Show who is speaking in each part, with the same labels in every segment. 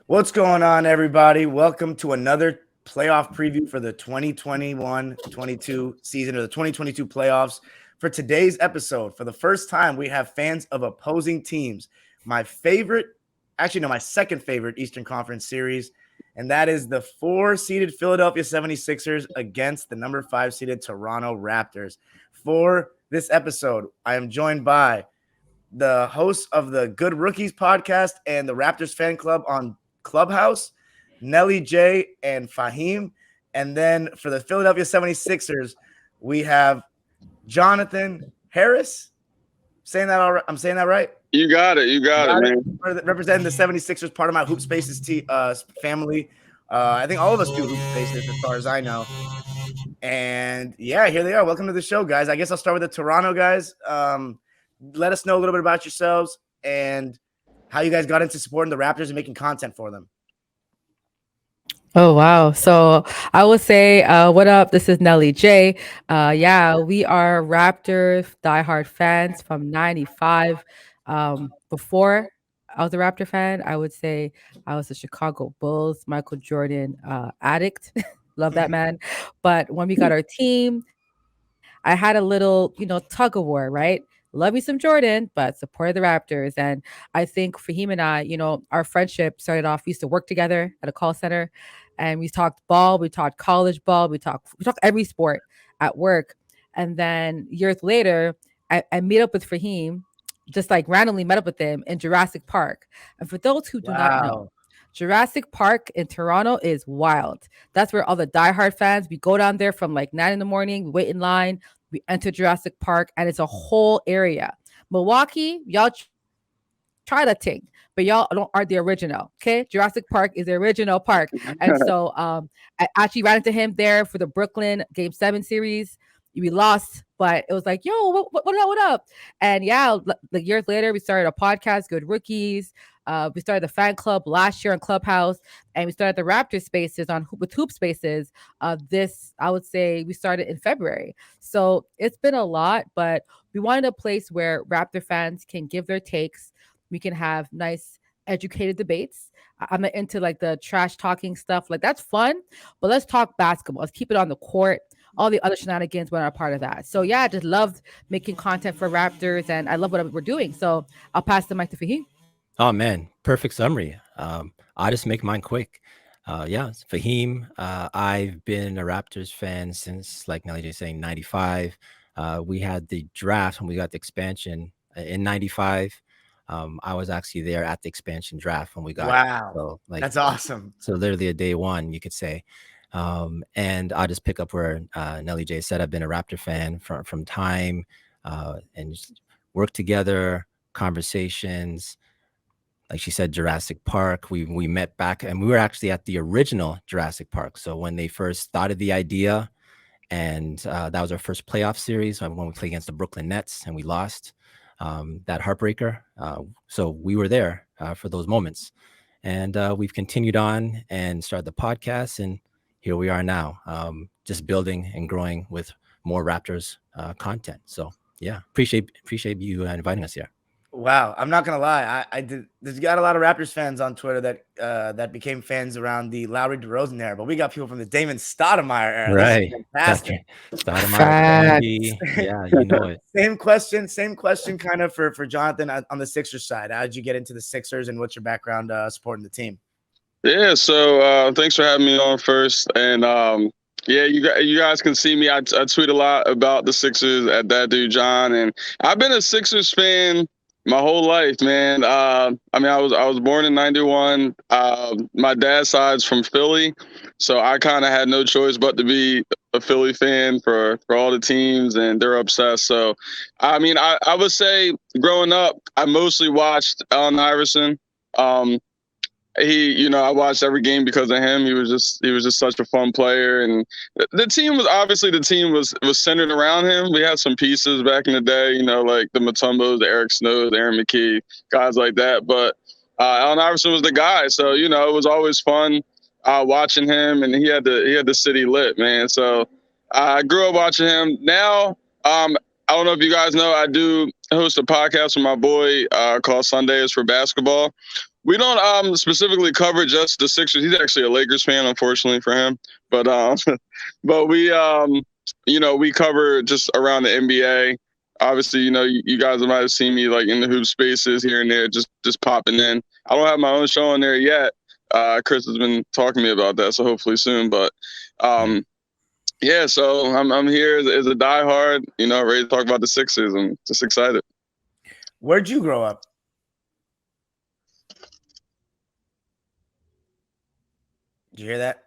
Speaker 1: What's going on, everybody? Welcome to another playoff preview for the 2021-22 season, or the 2022 playoffs. For today's episode, for the first time, we have fans of opposing teams. My second favorite Eastern Conference series, and that is the 4-seeded Philadelphia 76ers against the number 5-seeded Toronto Raptors. For this episode, I am joined by the hosts of the Good Rookies podcast and the Raptors fan club on Clubhouse, Nelly J and Fahim. And then for the Philadelphia 76ers, we have Jonathan Harris. Saying that all right? I'm saying that right?
Speaker 2: You got it, man.
Speaker 1: Representing the 76ers, part of my Hoop Spaces family. I think all of us do Hoop Spaces as far as I know. And yeah, here they are. Welcome to the show, guys. I guess I'll start with the Toronto guys. Let us know a little bit about yourselves and how you guys got into supporting the Raptors and making content for them.
Speaker 3: Oh, wow. So I would say, what up? This is Nelly J. We are Raptors diehard fans from 95. Before I was a Raptor fan, I would say I was a Chicago Bulls, Michael Jordan addict. Love that man. But when we got our team, I had a little, tug of war, right? Love me some Jordan, but supported the Raptors. And I think for him and I, our friendship started off, we used to work together at a call center and we talked ball, we talked college ball, we talked every sport at work. And then years later, I meet up with Fahim, just like randomly met up with him in Jurassic Park. And for those who do not know, Jurassic Park in Toronto is wild. That's where all the diehard fans, we go down there from like 9 a.m, we wait in line, we enter Jurassic Park, and it's a whole area. Milwaukee, y'all try that thing, but y'all aren't the original. Okay, Jurassic Park is the original park, and so I actually ran into him there for the Brooklyn Game 7 series. We lost, but it was like, yo, what up? And yeah, like years later, we started a podcast, Good Rookies. We started the fan club last year on Clubhouse, and we started the Raptor Spaces with Hoop Spaces. I would say we started in February. So it's been a lot, but we wanted a place where Raptor fans can give their takes. We can have nice educated debates. I'm not into like the trash talking stuff. Like that's fun, but let's talk basketball. Let's keep it on the court. All the other shenanigans were a part of that. So yeah, I just loved making content for Raptors, and I love what we're doing. So I'll pass the mic to Fahim.
Speaker 4: Oh man, perfect summary. I'll just make mine quick. It's Fahim. I've been a Raptors fan since, like Nelly J saying, 95. We had the draft when we got the expansion in 95. I was actually there at the expansion draft when we got
Speaker 1: it.
Speaker 4: So,
Speaker 1: that's awesome.
Speaker 4: So literally a day one, you could say. And I'll just pick up where Nelly J said. I've been a Raptor fan from time and just work together, conversations. Like she said, Jurassic Park, we met back, and we were actually at the original Jurassic Park. So when they first started the idea, and that was our first playoff series when we played against the Brooklyn Nets and we lost that heartbreaker. So we were there for those moments. And we've continued on and started the podcast, and here we are now, just building and growing with more Raptors content. So yeah, appreciate you inviting us here.
Speaker 1: Wow, I'm not gonna lie. There's got a lot of Raptors fans on Twitter that became fans around the Lowry DeRozan era, but we got people from the Damon Stoudemire era.
Speaker 4: Right, Stoudemire. Yeah, you know it.
Speaker 1: Same question, kind of for Jonathan on the Sixers side. How did you get into the Sixers, and what's your background supporting the team?
Speaker 2: Yeah, so thanks for having me on first, and you guys can see me. I tweet a lot about the Sixers at That Dude John, and I've been a Sixers fan my whole life, man. I was born in 91. My dad's side's from Philly, so I kind of had no choice but to be a Philly fan for all the teams, and they're obsessed. So, I would say growing up, I mostly watched Allen Iverson. I watched every game because of him. He was just such a fun player, and the team was centered around him. We had some pieces back in the day, like the Mutombos, the Eric Snows, the Aaron McKee, guys like that. But Allen Iverson was the guy, so it was always fun watching him, and he had the city lit, man. So I grew up watching him. Now, I don't know if you guys know, I do host a podcast with my boy called Sundays for Basketball. We don't specifically cover just the Sixers. He's actually a Lakers fan, unfortunately for him. But but we we cover just around the NBA. Obviously, you guys might have seen me like in the hoop spaces here and there, just popping in. I don't have my own show on there yet. Chris has been talking to me about that, so hopefully soon. But yeah, so I'm here as a diehard, ready to talk about the Sixers. I'm just excited.
Speaker 1: Where'd you grow up? Did you hear that?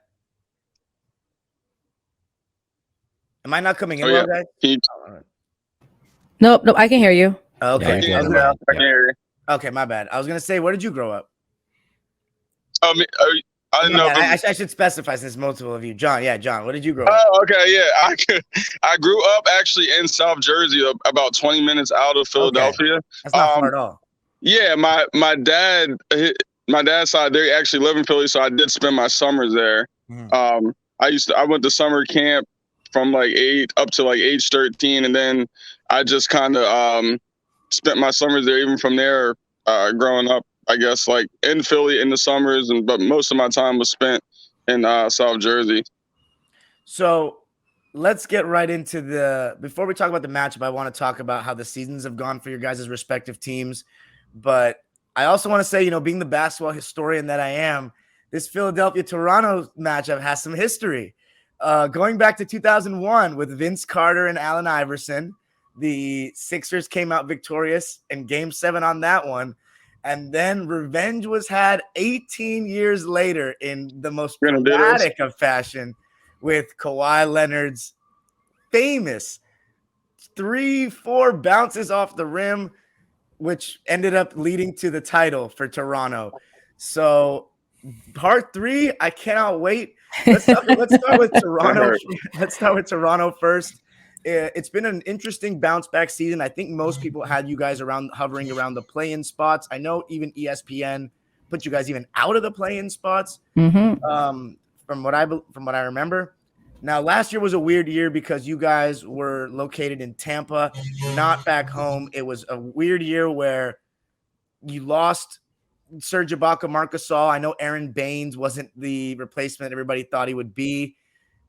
Speaker 1: Am I not coming in, well, guys?
Speaker 3: Nope, I can hear you.
Speaker 1: Okay.
Speaker 4: Yeah,
Speaker 2: I can hear you.
Speaker 1: Okay, my bad. I was gonna say, where did you grow up?
Speaker 2: I didn't know.
Speaker 1: I should specify since multiple of you, John. Yeah, John. Where did you grow up?
Speaker 2: Oh, okay, yeah. I grew up actually in South Jersey, about 20 minutes out of Philadelphia.
Speaker 1: Okay. That's not far at all.
Speaker 2: Yeah, my dad's side, they actually live in Philly, so I did spend my summers there. I went to summer camp from like 8 up to like age 13, and then I just kind of spent my summers there. Even from there, growing up, I guess like in Philly in the summers, but most of my time was spent in South Jersey.
Speaker 1: So let's get right into before we talk about the matchup, I want to talk about how the seasons have gone for your guys' respective teams. But I also want to say, being the basketball historian that I am, this Philadelphia-Toronto matchup has some history. Going back to 2001 with Vince Carter and Allen Iverson, the Sixers came out victorious in Game 7 on that one. And then revenge was had 18 years later in the most dramatic of fashion with Kawhi Leonard's famous 3-4 bounces off the rim, which ended up leading to the title for Toronto. So part 3, I cannot wait. Let's start with Toronto. Let's start with Toronto first. It's been an interesting bounce back season. I think most people had you guys hovering around the play-in spots. I know even ESPN put you guys even out of the play-in spots. From what I remember. Now, last year was a weird year because you guys were located in Tampa, not back home. It was a weird year where you lost Serge Ibaka, Marc Gasol. I know Aaron Baines wasn't the replacement everybody thought he would be.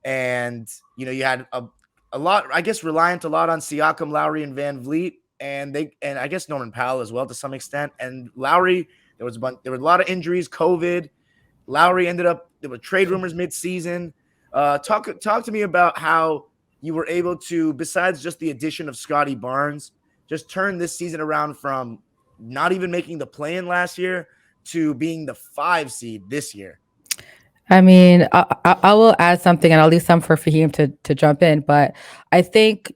Speaker 1: And, you had a lot, I guess, reliant a lot on Siakam, Lowry, and Van Vliet, and I guess Norman Powell as well to some extent. And Lowry, there were a lot of injuries, COVID. Lowry there were trade rumors mid-season. Talk to me about how you were able to, besides just the addition of Scotty Barnes, just turn this season around from not even making the play-in last year to being the 5 seed this year.
Speaker 3: I mean, I will add something, and I'll leave some for Fahim to jump in. But I think,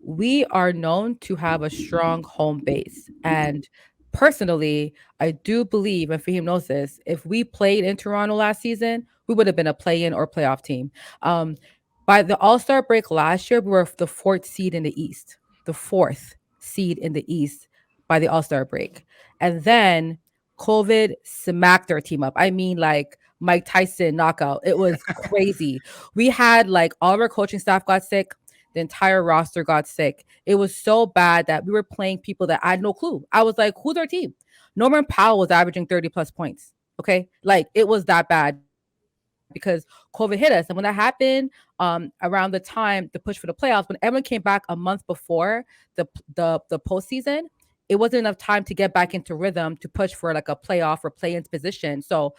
Speaker 3: we are known to have a strong home base. And personally, I do believe, and Fahim knows this, if we played in Toronto last season, we would have been a play-in or playoff team. By the All-Star break last year, we were the 4th seed in the East. The 4th seed in the East by the All-Star break. And then COVID smacked our team up. I mean, like Mike Tyson knockout. It was crazy. We had like all of our coaching staff got sick. The entire roster got sick. It was so bad that we were playing people that I had no clue. I was like, who's our team? Norman Powell was averaging 30 plus points. Okay. Like it was that bad because COVID hit us. And when that happened, around the time the push for the playoffs, when everyone came back a month before the postseason, it wasn't enough time to get back into rhythm to push for like a playoff or play-in position. So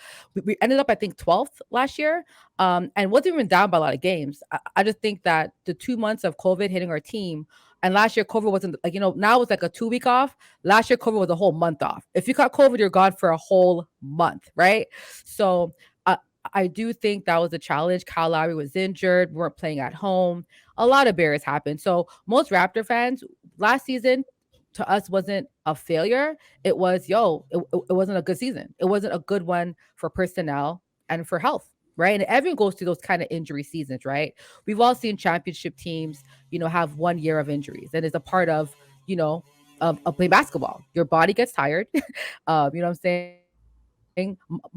Speaker 3: we ended up, I think, 12th last year, and wasn't even down by a lot of games. I just think that the 2 months of COVID hitting our team, and last year COVID wasn't like, now it's like a 2-week off. Last year COVID was a whole month off. If you got COVID, you're gone for a whole month, right? So I do think that was a challenge. Kyle Lowry was injured. We weren't playing at home. A lot of barriers happened. So most Raptor fans last season, to us, wasn't a failure. It was, it wasn't a good season. It wasn't a good one for personnel and for health, right? And everyone goes through those kind of injury seasons, right? We've all seen championship teams, have 1 year of injuries. And it's a part of, of playing basketball. Your body gets tired. You know what I'm saying?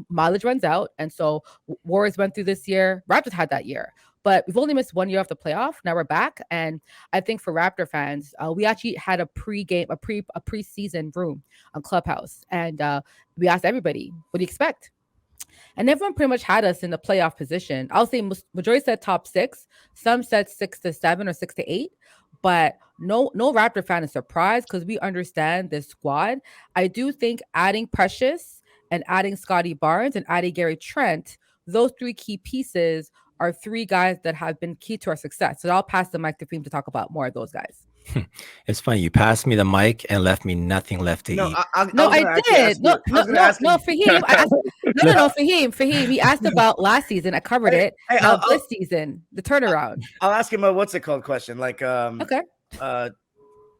Speaker 3: Mileage runs out. And so Warriors went through this year. Raptors had that year. but we've only missed 1 year off the playoff. Now we're back, and I think for Raptor fans, we actually had a preseason room on Clubhouse, and we asked everybody, "What do you expect?" And everyone pretty much had us in the playoff position. I'll say majority said top 6. Some said 6 to 7 or 6 to 8. But no Raptor fan is surprised because we understand this squad. I do think adding Precious and adding Scotty Barnes and adding Gary Trent, those 3 key pieces are 3 guys that have been key to our success. So I'll pass the mic to Fahim to talk about more of those guys.
Speaker 4: It's funny. You passed me the mic and left me nothing left to eat.
Speaker 3: I did. No, Fahim. Fahim. He asked about last season. I covered it. This season, the turnaround.
Speaker 1: I'll ask him a what's it called question. Like,
Speaker 3: okay.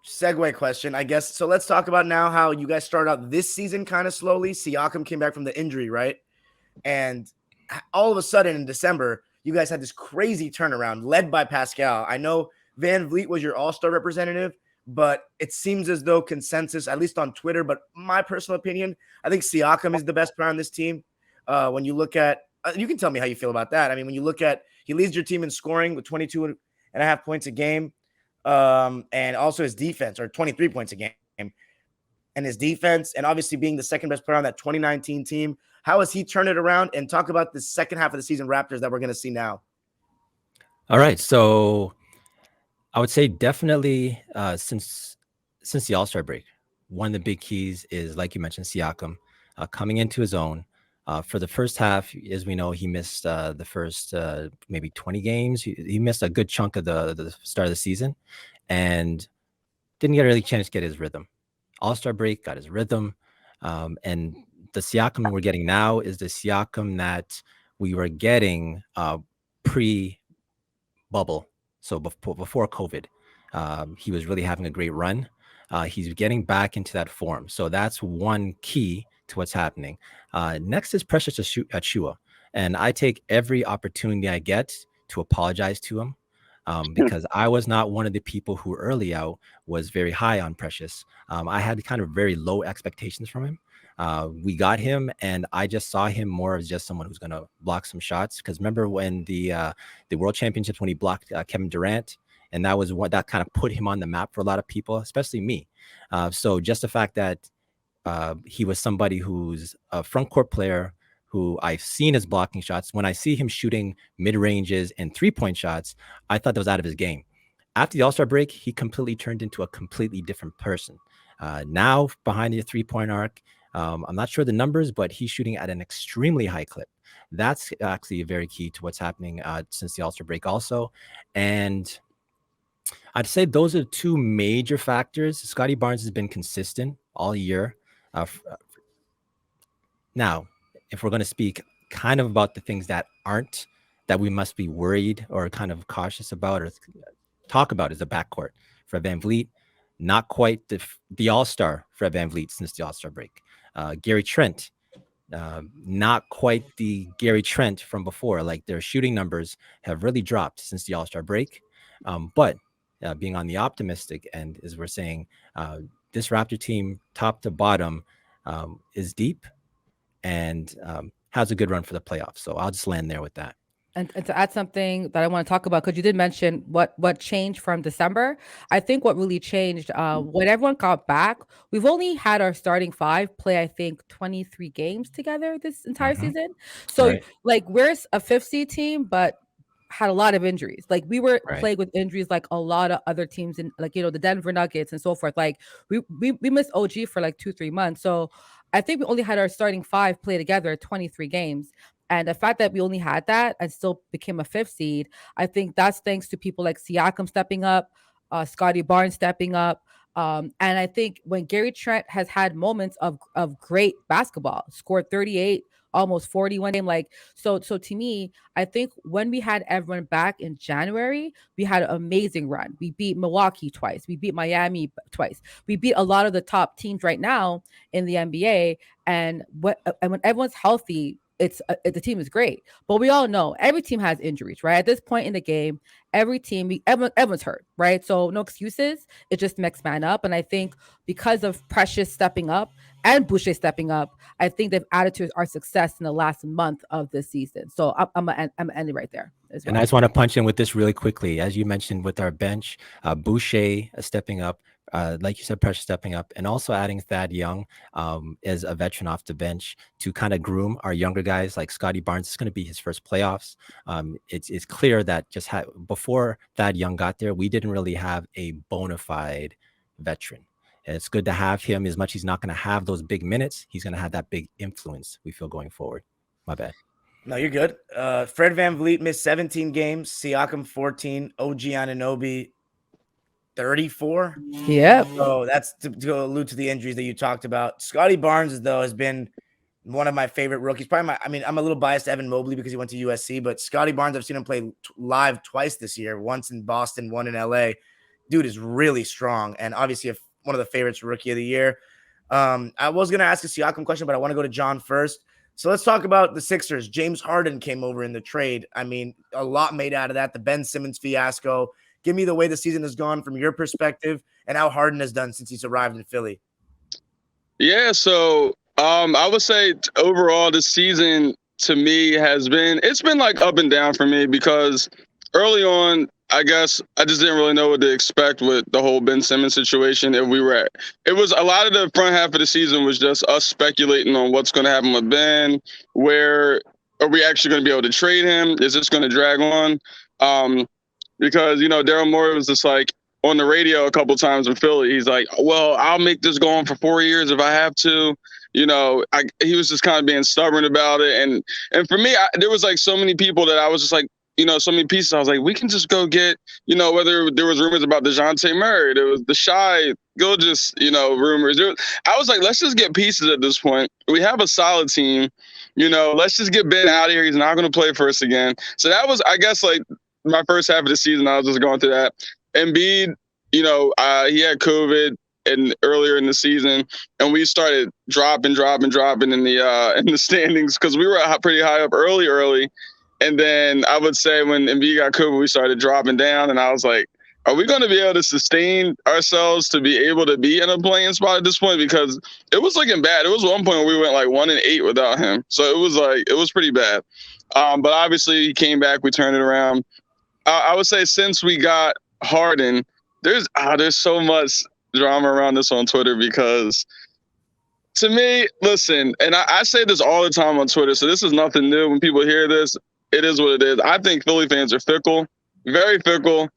Speaker 1: Segue question, I guess. So let's talk about now how you guys started out this season kind of slowly. Siakam came back from the injury, right? And all of a sudden in December, you guys had this crazy turnaround led by Pascal. I know Van Vliet was your all-star representative, but it seems as though consensus, at least on Twitter, but my personal opinion, I think Siakam is the best player on this team. When you look at, you can tell me how you feel about that. I mean, when you look at, he leads your team in scoring with 22.5 points a game, and also his defense, or 23 points a game, and his defense, and obviously being the second best player on that 2019 team. How has he turned it around? And talk about the second half of the season Raptors that we're going to see now.
Speaker 4: All right, so I would say definitely since the All-Star break, one of the big keys is, like you mentioned, Siakam coming into his own. For the first half, as we know, he missed the first maybe 20 games. He missed a good chunk of the start of the season and didn't get a really chance to get his rhythm. All-Star break, got his rhythm. And the Siakam we're getting now is the Siakam that we were getting pre-bubble. So before COVID, he was really having a great run. He's getting back into that form. So that's one key to what's happening. Next is Precious Achiuwa. And I take every opportunity I get to apologize to him because I was not one of the people who early out was very high on Precious. I had kind of very low expectations from him. We got him, and I just saw him more as just someone who's going to block some shots. Because remember when the World Championships, when he blocked Kevin Durant, and that was what that kind of put him on the map for a lot of people, especially me. So just the fact that he was somebody who's a front court player who I've seen as blocking shots. When I see him shooting mid ranges and 3-point shots, I thought that was out of his game. After the All-Star break, he completely turned into a completely different person. Now behind the 3-point arc, I'm not sure the numbers, but he's shooting at an extremely high clip. That's actually very key to what's happening since the All-Star break also. And I'd say those are 2 major factors. Scotty Barnes has been consistent all year. Now, if we're going to speak kind of about the things that we must be worried or kind of cautious about or talk about is the backcourt. Fred VanVleet, not quite the all-star Fred VanVleet since the All-Star break. Gary Trent, not quite the Gary Trent from before. Like their shooting numbers have really dropped since the All-Star break. But being on the optimistic end, as we're saying, this Raptor team, top to bottom, is deep and has a good run for the playoffs. So I'll just land there with that.
Speaker 3: And to add something that I want to talk about, because you did mention what changed from December. I think what really changed when everyone got back, we've only had our starting 5 play, I think, 23 games together this entire season. So
Speaker 4: right.
Speaker 3: Like we're a 5th seed team, but had a lot of injuries. Like we were plagued with injuries like a lot of other teams in, like, the Denver Nuggets and so forth. Like we missed OG for like 2-3 months. So I think we only had our starting 5 play together 23 games. And the fact that we only had that and still became a 5th seed, I think that's thanks to people like Siakam stepping up, Scotty Barnes stepping up. And I think when Gary Trent has had moments of great basketball, scored 38, almost 41 game. Like, so to me, I think when we had everyone back in January, we had an amazing run. We beat Milwaukee twice. We beat Miami twice. We beat a lot of the top teams right now in the NBA. And when everyone's healthy, the team is great. But we all know every team has injuries, right? At this point in the game, every team, everyone's hurt, right? So no excuses. It's just next man up. And I think because of Precious stepping up and Boucher stepping up, I think they've added to our success in the last month of this season. So I'm ending right there. As well.
Speaker 4: And I just want to punch in with this really quickly. As you mentioned with our bench, Boucher stepping up, like you said, Precious stepping up, and also adding Thad Young as a veteran off the bench to kind of groom our younger guys like Scotty Barnes. It's going to be his first playoffs. It's clear that before Thad Young got there, we didn't really have a bona fide veteran. And it's good to have him. As much he's not going to have those big minutes, he's going to have that big influence, we feel, going forward. My bad.
Speaker 1: No, you're good. Fred VanVleet missed 17 games, Siakam 14, OG Anunoby 34.
Speaker 3: Yeah.
Speaker 1: So that's to allude to the injuries that you talked about. Scotty Barnes, though, has been one of my favorite rookies. Probably I'm a little biased to Evan Mobley because he went to USC, but Scotty Barnes, I've seen him play live twice this year, once in Boston, one in LA. Dude is really strong and obviously one of the favorites for rookie of the year. I was going to ask a Siakam question, but I want to go to John first. So let's talk about the Sixers. James Harden came over in the trade. I mean, a lot made out of that. The Ben Simmons fiasco. Give me the way the season has gone from your perspective and how Harden has done since he's arrived in Philly.
Speaker 2: Yeah, so I would say overall this season to me it's been like up and down for me because early on, I guess I just didn't really know what to expect with the whole Ben Simmons situation. It was a lot of the front half of the season was just us speculating on what's going to happen with Ben. Where are we actually going to be able to trade him? Is this going to drag on? Because, Daryl Morey was just like on the radio a couple times in Philly. He's like, well, I'll make this go on for 4 years if I have to. He was just kind of being stubborn about it. And for me, there was like so many people that I was just like, so many pieces. I was like, we can just go get, whether there was rumors about DeJounte Murray, there was the Shai Gilgeous, rumors. I was like, let's just get pieces at this point. We have a solid team. Let's just get Ben out of here. He's not going to play for us again. So that was, I guess, like my first half of the season. I was just going through that. Embiid, he had COVID earlier in the season, and we started dropping in the standings because we were pretty high up early. And then I would say when Embiid got COVID, we started dropping down, and I was like, are we going to be able to sustain ourselves to be able to be in a playing spot at this point? Because it was looking bad. It was one point where we went like 1-8 without him. So it was pretty bad. But obviously he came back, we turned it around. I would say since we got Harden, there's so much drama around this on Twitter because to me, listen, and I say this all the time on Twitter, so this is nothing new. When people hear this, it is what it is. I think Philly fans are fickle, very fickle.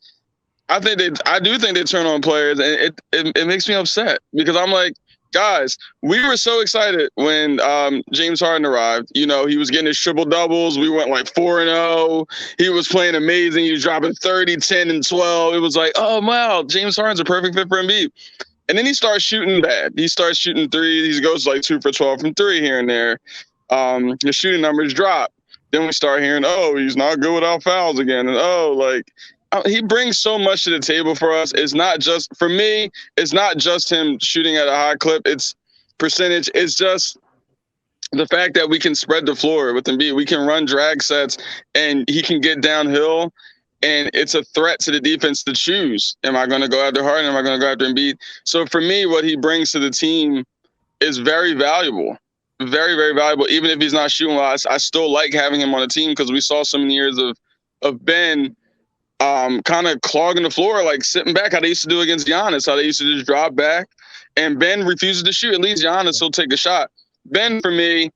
Speaker 2: I do think they turn on players, and it makes me upset because I'm like, guys, we were so excited when James Harden arrived. He was getting his triple doubles. We went like 4-0. He was playing amazing. He was dropping 30, 10, and 12. It was like, oh wow, James Harden's a perfect fit for Embiid. And then he starts shooting bad. He starts shooting threes. He goes like 2 for 12 from 3 here and there. His shooting numbers drop. Then we start hearing, oh, he's not good without fouls again. And he brings so much to the table for us. It's not just, for me, it's not just him shooting at a high clip. It's percentage. It's just the fact that we can spread the floor with Embiid. We can run drag sets and he can get downhill. And it's a threat to the defense to choose. Am I going to go after Harden? Am I going to go after Embiid? So for me, what he brings to the team is very valuable. Very, very valuable. Even if he's not shooting well, I still like having him on the team because we saw so many years of Ben kind of clogging the floor, like sitting back, how they used to do against Giannis, how they used to just drop back. And Ben refuses to shoot. At least Giannis will take a shot. Ben, for me,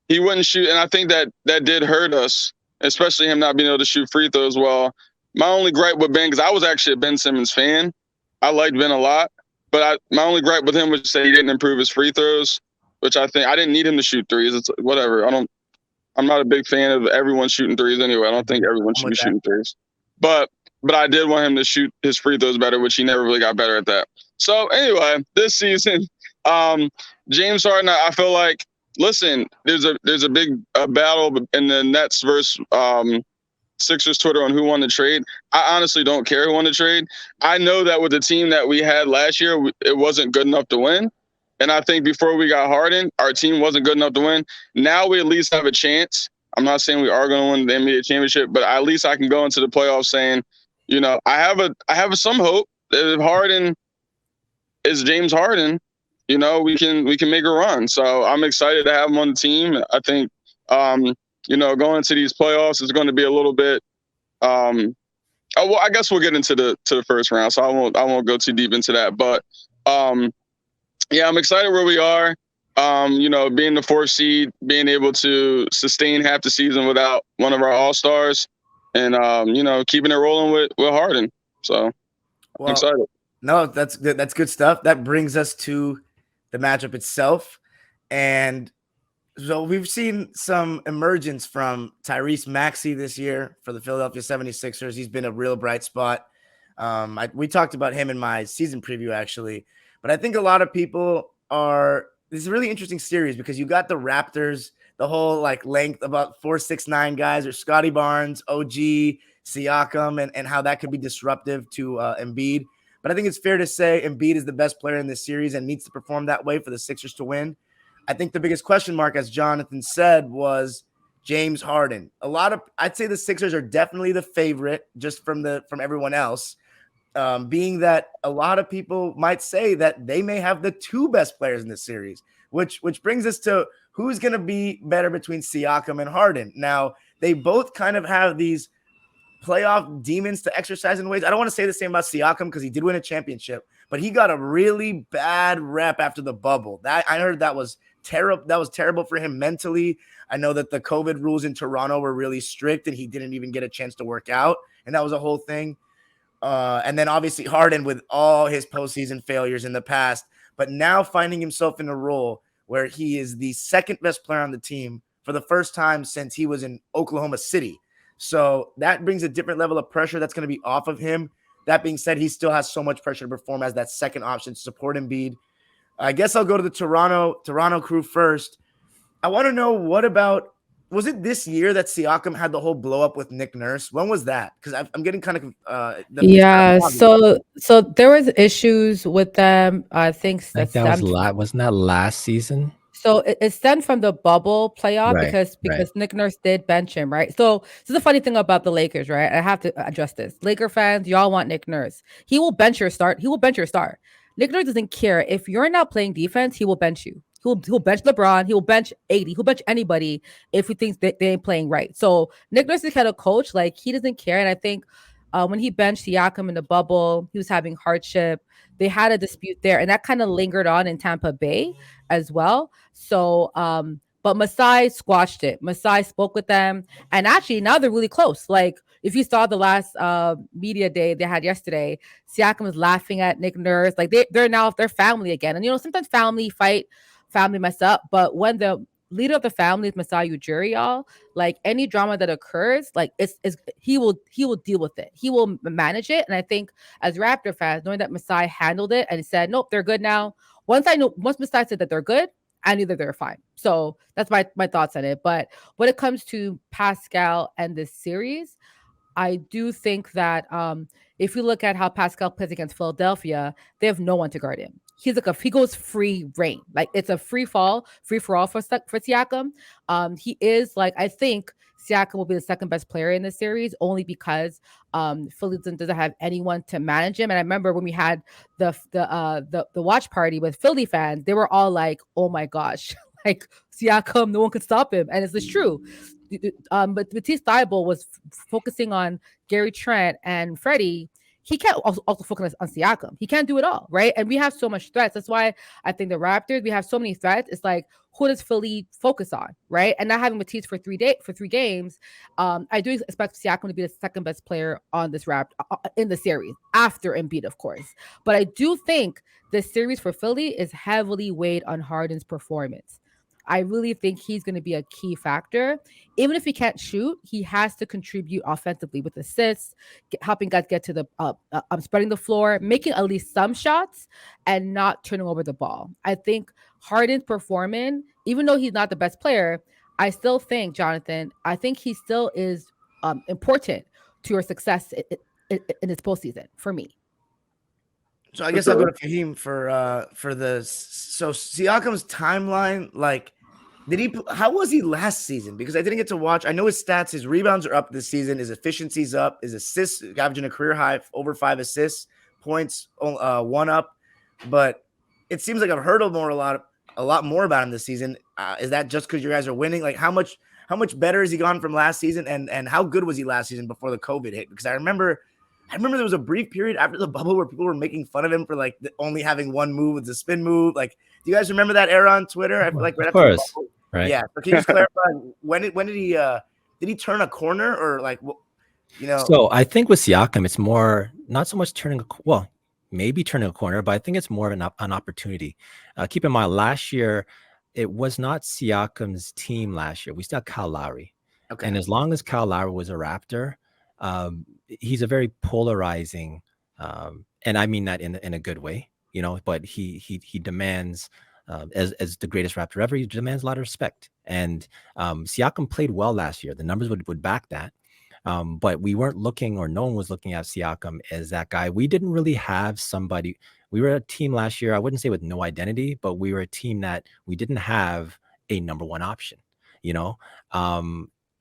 Speaker 2: he wouldn't shoot. And I think that did hurt us, especially him not being able to shoot free throws well. My only gripe with Ben, because I was actually a Ben Simmons fan. I liked Ben a lot. But my only gripe with him was to say he didn't improve his free throws, which I think I didn't need him to shoot threes. It's whatever. I'm not a big fan of everyone shooting threes anyway. I don't think everyone should be shooting threes. But I did want him to shoot his free throws better, which he never really got better at that. So anyway, this season, James Harden, I feel like, listen, there's a big battle in the Nets versus Sixers Twitter on who won the trade. I honestly don't care who won the trade. I know that with the team that we had last year, it wasn't good enough to win. And I think before we got Harden, our team wasn't good enough to win. Now we at least have a chance. I'm not saying we are going to win the NBA championship, but at least I can go into the playoffs saying, I have some hope that if Harden is James Harden, we can make a run. So I'm excited to have him on the team. I think, going into these playoffs is going to be a little bit. I guess we'll get into the first round, so I won't go too deep into that. But yeah, I'm excited where we are. Being the 4th seed, being able to sustain half the season without one of our all-stars, and keeping it rolling with Harden. So I'm excited.
Speaker 1: No, that's good. That's good stuff. That brings us to the matchup itself. And so we've seen some emergence from Tyrese Maxey this year for the Philadelphia 76ers. He's been a real bright spot. We talked about him in my season preview, actually. But I think a lot of people this is a really interesting series because you got the Raptors, the whole length, about 4'6'9" guys, or Scotty Barnes, OG, Siakam, and how that could be disruptive to Embiid. But I think it's fair to say Embiid is the best player in this series and needs to perform that way for the Sixers to win. I think the biggest question mark, as Jonathan said, was James Harden. I'd say the Sixers are definitely the favorite just from everyone else. Being that a lot of people might say that they may have the 2 best players in this series, which brings us to who's going to be better between Siakam and Harden. Now, they both kind of have these playoff demons to exercise in ways. I don't want to say the same about Siakam because he did win a championship, but he got a really bad rep after the bubble. That I heard that was terrible. That was terrible for him mentally. I know that the COVID rules in Toronto were really strict and he didn't even get a chance to work out. And that was a whole thing. And then obviously Harden with all his postseason failures in the past, but now finding himself in a role where he is the 2nd best player on the team for the first time since he was in Oklahoma City. So that brings a different level of pressure that's going to be off of him. That being said, he still has so much pressure to perform as that second option to support Embiid. I guess I'll go to the Toronto crew first. I want to know, was it this year that Siakam had the whole blow up with Nick Nurse? When was that? Because I'm getting kind of
Speaker 3: so there was issues with them. I think
Speaker 4: that wasn't that last season?
Speaker 3: So it stemmed from the bubble playoff because Nick Nurse did bench him, right? So this is the funny thing about the Lakers, right? I have to address this. Laker fans, y'all want Nick Nurse. He will bench your start. He will bench your star. Nick Nurse doesn't care. If you're not playing defense, he will bench you. He'll bench LeBron. He'll bench 80. He'll bench anybody if he thinks they ain't playing right. So Nick Nurse is kind of coach. He doesn't care. And I think when he benched Siakam in the bubble, he was having hardship. They had a dispute there, and that kind of lingered on in Tampa Bay as well. So, but Masai squashed it. Masai spoke with them, and actually now they're really close. If you saw the last media day they had yesterday, Siakam was laughing at Nick Nurse. They're family again. And sometimes family fight, family mess up, but when the leader of the family is Masai Ujiri, y'all, any drama that occurs, he will deal with it. He will manage it. And I think as Raptor fans, knowing that Masai handled it and he said, nope, they're good now. Once Masai said that they're good, I knew that they're fine. So that's my thoughts on it. But when it comes to Pascal and this series, I do think that if you look at how Pascal plays against Philadelphia, they have no one to guard him. He goes free reign. It's a free for all for Siakam. He is I think Siakam will be the 2nd best player in this series only because Philly doesn't have anyone to manage him. And I remember when we had the watch party with Philly fans, they were all like, "Oh my gosh, Siakam, no one could stop him," and it's true. But Matisse Thybulle was focusing on Gary Trent and Freddie. He can't also focus on Siakam. He can't do it all, right? And we have so much threats. That's why I think the Raptors, we have so many threats. It's who does Philly focus on, right? And not having Matisse for 3 games, I do expect Siakam to be the 2nd best player on this in the series after Embiid, of course. But I do think this series for Philly is heavily weighed on Harden's performance. I really think he's going to be a key factor. Even if he can't shoot, he has to contribute offensively with assists, helping guys get to the spreading the floor, making at least some shots, and not turning over the ball. I think Harden's performing, even though he's not the best player, I still think, Jonathan, he still is important to your success in this postseason for me.
Speaker 1: So I guess I'll go to Fahim for the so Siakam's timeline. Like, how was he last season? Because I didn't get to watch. I know his stats. His rebounds are up this season. His efficiency's up. His assists averaging a career high over 5 assists, points 1 up. But it seems like I've heard a lot more about him this season. Is that just because you guys are winning? Like, how much better has he gone from last season? And how good was he last season before the COVID hit? Because I remember there was a brief period after the bubble where people were making fun of him for like only having one move with the spin move. Like, do you guys remember that era on Twitter? I feel like right after the bubble.
Speaker 4: Right.
Speaker 1: Yeah. So can you just clarify when did he turn a corner or like, you know?
Speaker 4: So I think with Siakam, it's more not so much maybe turning a corner, but I think it's more of an opportunity. Keep in mind, last year it was not Siakam's team. Last year we still had Kyle Lowry, and as long as Kyle Lowry was a Raptor. He's a very polarizing, and I mean that in a good way, but he demands, as the greatest Raptor ever, he demands a lot of respect. And Siakam played well last year. The numbers would back that. But we weren't looking, or no one was looking at Siakam as that guy. We didn't really have somebody. We were a team last year, I wouldn't say with no identity, but we were a team that we didn't have a number one option,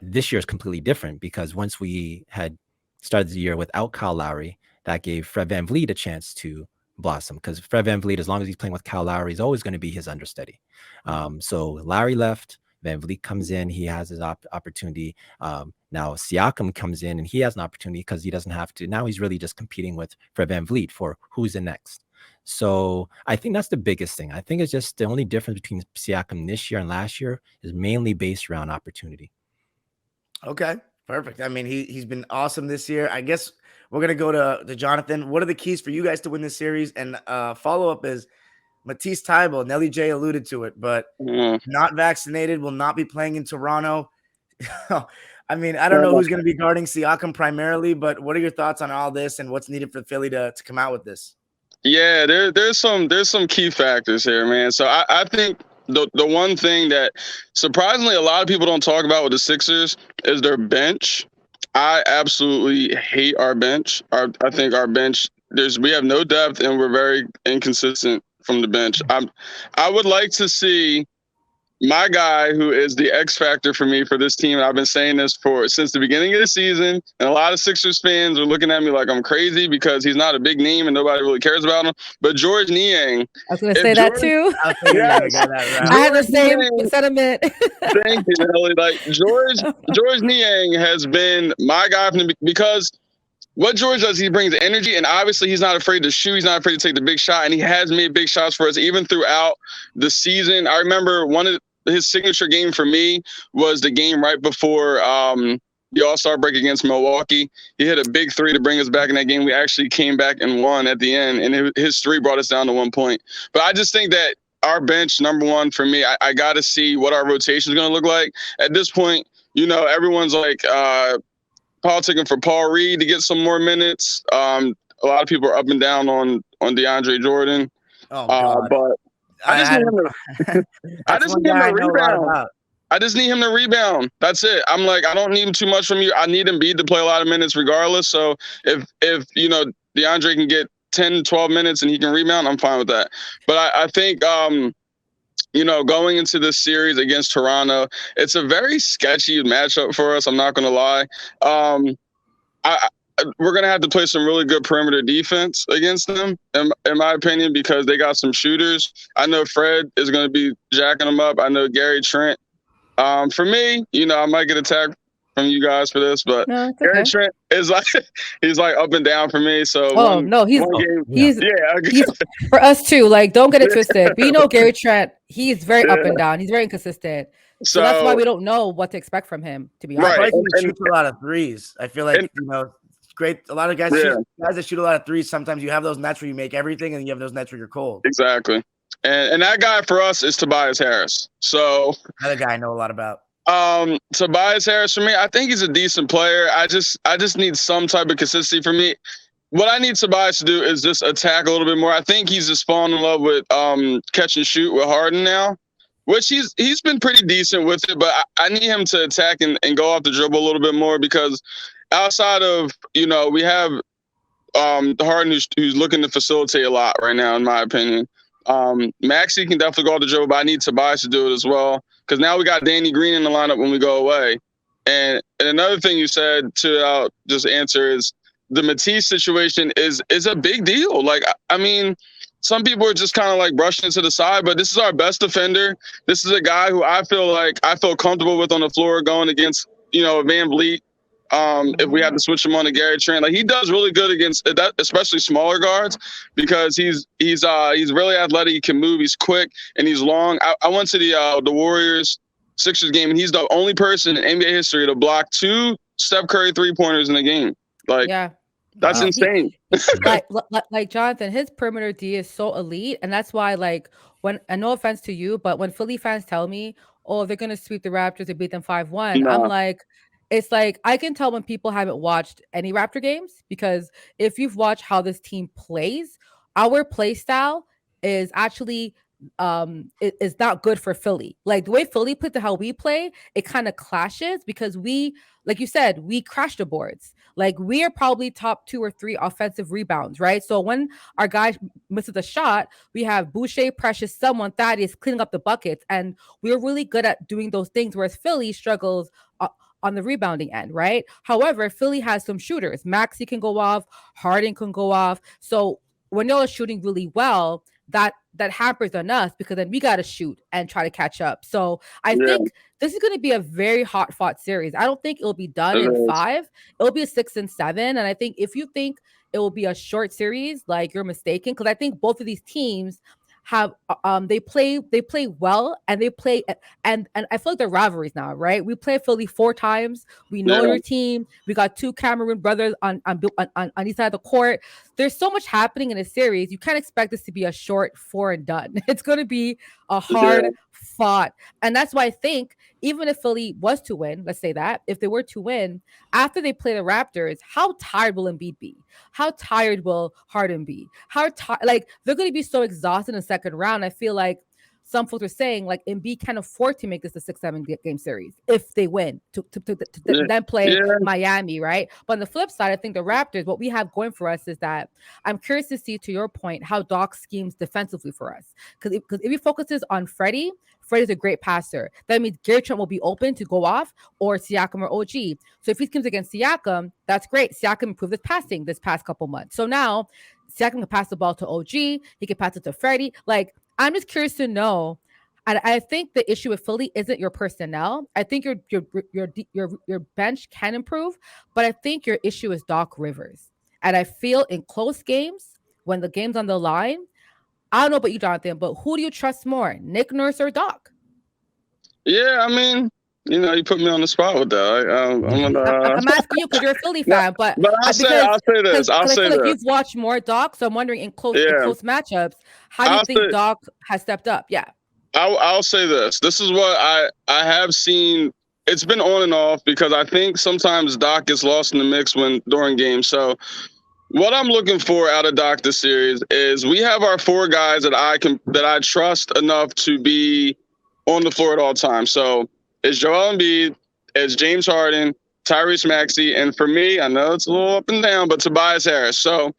Speaker 4: This year is completely different because once we had started the year without Kyle Lowry, that gave Fred VanVleet a chance to blossom, because Fred VanVleet, as long as he's playing with Kyle Lowry, is always going to be his understudy. So Lowry left, VanVleet comes in, he has his opportunity. Now Siakam comes in and he has an opportunity because he doesn't have to. Now he's really just competing with Fred VanVleet for who's the next. So I think that's the biggest thing. I think it's just the only difference between Siakam this year and last year is mainly based around opportunity.
Speaker 1: Okay, perfect. I mean, he's been awesome this year. I guess we're going to go to Jonathan. What are the keys for you guys to win this series? And follow-up is Matisse Thybulle. Nelly J alluded to it, but not vaccinated, will not be playing in Toronto. I mean, I don't know who's going to be guarding Siakam primarily, but what are your thoughts on all this and what's needed for Philly to come out with this?
Speaker 2: Yeah, there's some key factors here, man. So I think the one thing that surprisingly a lot of people don't talk about with the Sixers is their bench. I absolutely hate our bench. I think our bench, we have no depth and we're very inconsistent from the bench. I would like to see my guy, who is the X factor for me for this team, and I've been saying this since the beginning of the season, and a lot of Sixers fans are looking at me like I'm crazy because he's not a big name and nobody really cares about him. But George Niang.
Speaker 3: I was going to say that too. I have the same sentiment.
Speaker 2: Thank you, Nelly. Like George Niang has been my guy because what George does, he brings energy, and obviously he's not afraid to shoot. He's not afraid to take the big shot, and he has made big shots for us even throughout the season. I remember his signature game for me was the game right before the All-Star break against Milwaukee. He hit a big three to bring us back in that game. We actually came back and won at the end, and his three brought us down to 1 point. But I just think that our bench, number one for me, I got to see what our rotation is going to look like. At this point, everyone's like politicking for Paul Reed to get some more minutes. A lot of people are up and down on DeAndre Jordan.
Speaker 1: Oh, God.
Speaker 2: But I just need him to rebound. I just need him to rebound. That's it. I'm like, I don't need too much from you. I need Embiid to play a lot of minutes regardless. So if DeAndre can get 10, 12 minutes and he can rebound, I'm fine with that. But I think, going into this series against Toronto, it's a very sketchy matchup for us. I'm not going to lie. We're going to have to play some really good perimeter defense against them, in my opinion, because they got some shooters. I know Fred is going to be jacking them up. I know Gary Trent. For me, I might get attacked from you guys for this, but Gary Trent is like, he's like up and down for me. So
Speaker 3: he's for us too. Like, don't get it twisted. We know Gary Trent, he's very up and down. He's very inconsistent. So that's why we don't know what to expect from him, to be honest.
Speaker 1: Right. He shoots a lot of threes. I feel like, great. A lot of guys that shoot a lot of threes. Sometimes you have those nights where you make everything, and you have those nights where you're cold.
Speaker 2: Exactly. And that guy for us is Tobias Harris. So
Speaker 1: another guy I know a lot about.
Speaker 2: Tobias Harris for me, I think he's a decent player. I just need some type of consistency for me. What I need Tobias to do is just attack a little bit more. I think he's just fallen in love with catch and shoot with Harden now, which he's been pretty decent with it, but I need him to attack and go off the dribble a little bit more, because outside of, we have Harden, who's looking to facilitate a lot right now, in my opinion. Maxey can definitely go off the dribble, but I need Tobias to do it as well, because now we got Danny Green in the lineup when we go away. And another thing you said to just answer is the Matisse situation is a big deal. Like, I mean, some people are just kind of like brushing it to the side, but this is our best defender. This is a guy who I feel comfortable with on the floor going against, Van Vliet. If we have to switch him on to Gary Trent, like, he does really good against that, especially smaller guards, because he's really athletic. He can move. He's quick and he's long. I went to the Warriors Sixers game, and he's the only person in NBA history to block 2 Steph Curry 3-pointers in a game. Like, yeah. That's insane.
Speaker 3: Like Jonathan, his perimeter D is so elite, and that's why, like, and no offense to you, but when Philly fans tell me, "Oh, they're gonna sweep the Raptors and beat them 5-1," I'm like, it's like I can tell when people haven't watched any Raptor games, because if you've watched how this team plays, our play style is actually is not good for Philly. Like, the way Philly put to how we play, it kind of clashes, because we, like you said, we crash the boards. Like, we are probably top 2 or 3 offensive rebounds, right? So when our guy misses a shot, we have Boucher, Precious, someone, Thaddeus cleaning up the buckets, and we're really good at doing those things, whereas Philly struggles on the rebounding end, right? However, Philly has some shooters. Maxey can go off, Harden can go off. So when y'all are shooting really well, that hampers on us, because then we got to shoot and try to catch up. So I think this is going to be a very hot fought series. I don't think it'll be done in 5. It'll be a 6 and 7. And I think if you think it will be a short series, like, you're mistaken, because I think both of these teams have they play well, and they play, and I feel like they're rivalries now, right? We play Philly 4 times. We know your team. We got 2 Cameroon brothers on each side of the court. There's so much happening in a series. You can't expect this to be a short 4 and done. It's going to be a hard fought, and that's why I think even if Philly was to win, let's say that if they were to win after they play the Raptors, how tired will Embiid be? How tired will Harden be? Like, they're going to be so exhausted in the second round. I feel like some folks are saying, like, Embiid can't afford to make this a 6-7 game series if they win to then play Miami, right? But on the flip side, I think the Raptors, what we have going for us is that I'm curious to see, to your point, how Doc schemes defensively for us. Because if he focuses on Freddie's a great passer. That means Gary Trent will be open to go off, or Siakam or OG. So if he schemes against Siakam, that's great. Siakam improved his passing this past couple months. So now Siakam can pass the ball to OG. He can pass it to Freddie. Like, I'm just curious to know. And I think the issue with Philly isn't your personnel. I think your bench can improve, but I think your issue is Doc Rivers. And I feel in close games, when the game's on the line, I don't know about you, Jonathan, but who do you trust more, Nick Nurse or Doc?
Speaker 2: Yeah, I mean, you put me on the spot with that.
Speaker 3: I'm asking you because you're a Philly fan, but
Speaker 2: I'll say this.
Speaker 3: I feel like you've watched more Doc, so I'm wondering in close matchups, how do you think Doc has stepped up? Yeah,
Speaker 2: I'll say this. This is what I have seen. It's been on and off, because I think sometimes Doc gets lost in the mix during games. So what I'm looking for out of Doc this series is we have our 4 guys that I trust enough to be on the floor at all times. So it's Joel Embiid, it's James Harden, Tyrese Maxey, and for me, I know it's a little up and down, but Tobias Harris. So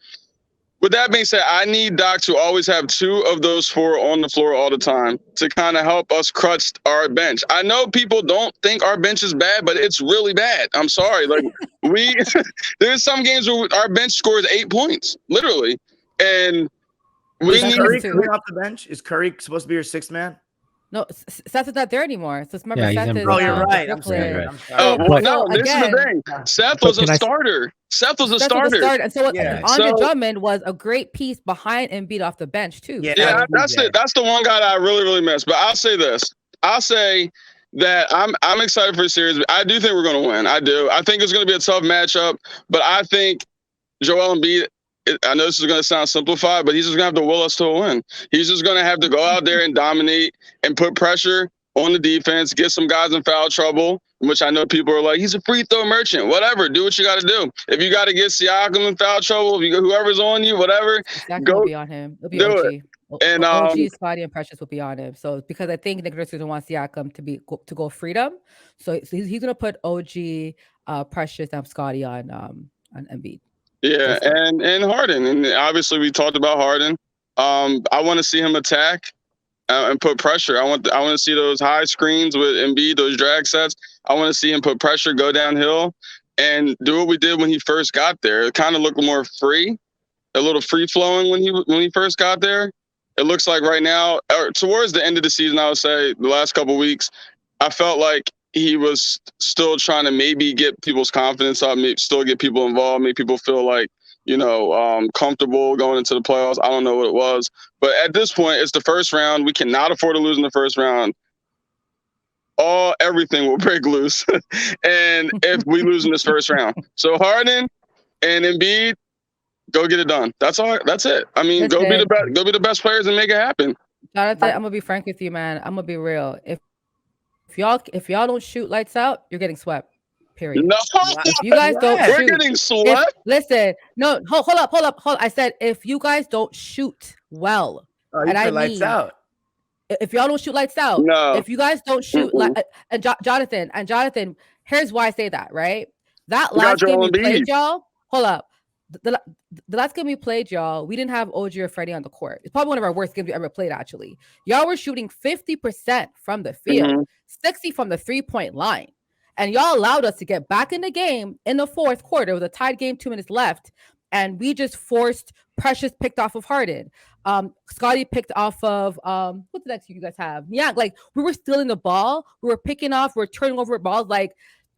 Speaker 2: with that being said, I need Doc to always have 2 of those 4 on the floor all the time to kind of help us crutch our bench. I know people don't think our bench is bad, but it's really bad. I'm sorry. Like, there's some games where our bench scores 8 points, literally. And
Speaker 1: we need Curry coming off the bench. Is Curry supposed to be your 6th man?
Speaker 3: No, Seth is not there anymore. So remember,
Speaker 1: Seth is. Oh, you're right. I'm sorry.
Speaker 2: No, this is the thing. Seth was a starter. Seth was a starter.
Speaker 3: And so Andre Drummond was a great piece behind Embiid off the bench too.
Speaker 2: Yeah, that's it. That's the one guy that I really, really miss. But I'll say this. I'll say that I'm excited for the series. I do think we're going to win. I do. I think it's going to be a tough matchup. But I think Joel Embiid, I know this is going to sound simplified, but he's just going to have to will us to a win. He's just going to have to go out there and dominate and put pressure on the defense, get some guys in foul trouble, which I know people are like, he's a free throw merchant. Whatever, do what you got to do. If you got to get Siakam in foul trouble, whoever's on you, whatever,
Speaker 3: will be on him. It'll be
Speaker 2: do
Speaker 3: OG.
Speaker 2: it. And
Speaker 3: OG, Scotty, and Precious will be on him. So because I think Nick Nurse doesn't want Siakam to go freedom, so he's going to put OG, Precious, and Scotty on Embiid.
Speaker 2: Yeah, and Harden, and obviously we talked about Harden. I want to see him attack and put pressure. I want to see those high screens with Embiid, those drag sets. I want to see him put pressure, go downhill, and do what we did when he first got there. It kind of looked more free, a little free flowing when he first got there. It looks like right now, or towards the end of the season, I would say the last couple of weeks, I felt like he was still trying to maybe get people's confidence up, maybe still get people involved, make people feel like, comfortable going into the playoffs. I don't know what it was. But at this point, it's the first round. We cannot afford to lose in the first round. Everything will break loose. And if we lose in this first round. So Harden and Embiid, go get it done. That's all. That's it. I mean, go be the best players and make it happen.
Speaker 3: Jonathan, I'm gonna be frank with you, man. I'm gonna be real. If y'all don't shoot lights out, you're getting swept. Period.
Speaker 2: No,
Speaker 3: if you guys don't
Speaker 2: we're
Speaker 3: shoot,
Speaker 2: getting swept.
Speaker 3: Listen, no, hold up. I said if you guys don't shoot well,
Speaker 1: and I mean lights out.
Speaker 3: If y'all don't shoot lights out,
Speaker 2: no.
Speaker 3: If you guys don't shoot, and Jonathan, here's why I say that. Right, that last game we played, y'all. Hold up. The last game we played, y'all, we didn't have OG or Freddie on the court. It's probably one of our worst games we ever played, actually. Y'all were shooting 50% from the field, 60 from the 3-point line. And y'all allowed us to get back in the game in the fourth quarter with a tied game, 2 minutes left. And we just forced Precious picked off of Harden. Scotty picked off of, what's the next you guys have? Yeah, like we were stealing the ball. We were picking off, we were turning over balls. Like,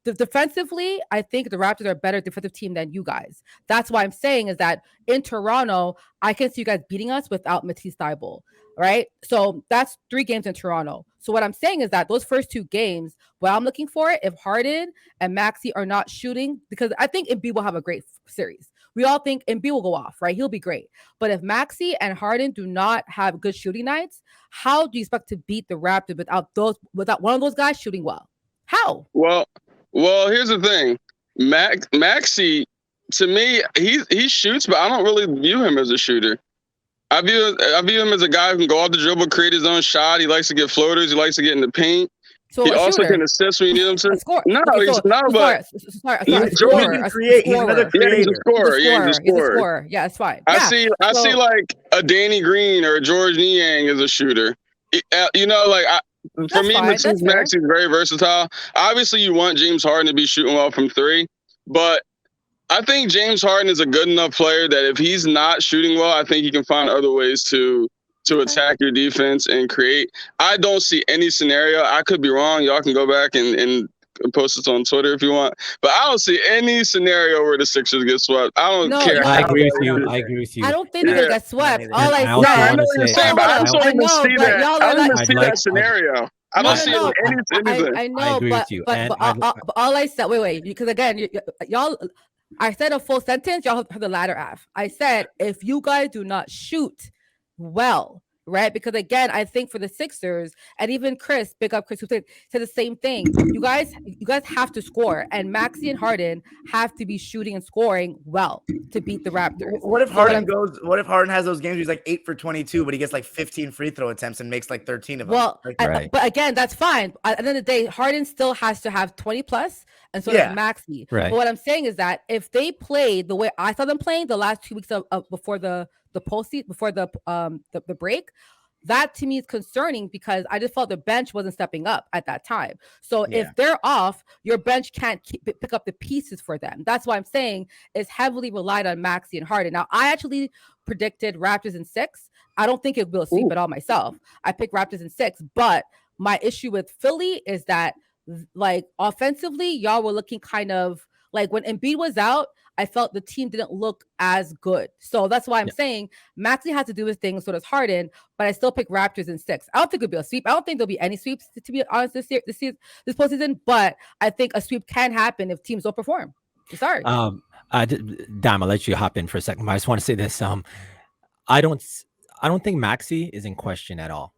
Speaker 3: defensively, I think the Raptors are a better defensive team than you guys. That's why I'm saying is that in Toronto, I can see you guys beating us without Matisse Thybulle, right? So that's 3 games in Toronto. So what I'm saying is that those first 2 games, what I'm looking for, if Harden and Maxey are not shooting, because I think Embiid will have a great series. We all think Embiid will go off, right? He'll be great. But if Maxey and Harden do not have good shooting nights, how do you expect to beat the Raptors without one of those guys shooting well? How?
Speaker 2: Well, here's the thing. Maxey, to me, he shoots, but I don't really view him as a shooter. I view him as a guy who can go off the dribble, create his own shot. He likes to get floaters. He likes to get in the paint.
Speaker 3: So
Speaker 2: he also can assist when you need him to. No, he's not. But
Speaker 1: he's a creator. He's another creator.
Speaker 2: He's a scorer.
Speaker 3: He's a scorer. Yeah, it's fine.
Speaker 2: I see like a Danny Green or a George Niang as a shooter. For me, Matisse Maxey is very versatile. Obviously, you want James Harden to be shooting well from 3, but I think James Harden is a good enough player that if he's not shooting well, I think he can find other ways to attack your defense and create. I don't see any scenario. I could be wrong. Y'all can go back and post this on Twitter if you want. But I don't see any scenario where the Sixers get swept. I don't care.
Speaker 4: I agree with you.
Speaker 3: I don't think they're going to get swept. All I
Speaker 2: know what you're saying, but I don't even see that. I don't even see that scenario. I don't see anything.
Speaker 3: I know,
Speaker 4: I agree with you.
Speaker 3: But all I said, wait, because again, y'all, I said a full sentence. Y'all have the latter half. I said, if you guys do not shoot well, right? Because again, I think for the Sixers and even Chris, big up Chris, who said the same thing. You guys have to score, and Maxey and Harden have to be shooting and scoring well to beat the Raptors.
Speaker 1: What if Harden What if Harden has those games where he's like 8 for 22, but he gets like 15 free throw attempts and makes like 13 of them?
Speaker 3: Well, but again, that's fine. At the end of the day, Harden still has to have 20 plus, and so does Maxey.
Speaker 4: Right.
Speaker 3: But what I'm saying is that if they played the way I saw them playing the last 2 weeks of before the postseason, before the break, that to me is concerning because I just felt the bench wasn't stepping up at that time. So if they're off, your bench can't pick up the pieces for them. That's why I'm saying it's heavily relied on Maxey and Harden. Now, I actually predicted Raptors in 6. I don't think it will sweep at all myself. I picked Raptors in 6, but my issue with Philly is that like offensively, y'all were looking kind of like when Embiid was out, I felt the team didn't look as good. So that's why I'm saying Maxey has to do his thing, so does Harden, but I still pick Raptors in 6. I don't think it'll be a sweep. I don't think there'll be any sweeps, to be honest, this postseason, but I think a sweep can happen if teams don't perform. Sorry.
Speaker 4: Dam, I'll let you hop in for a second. I just want to say this. I don't think Maxey is in question at all.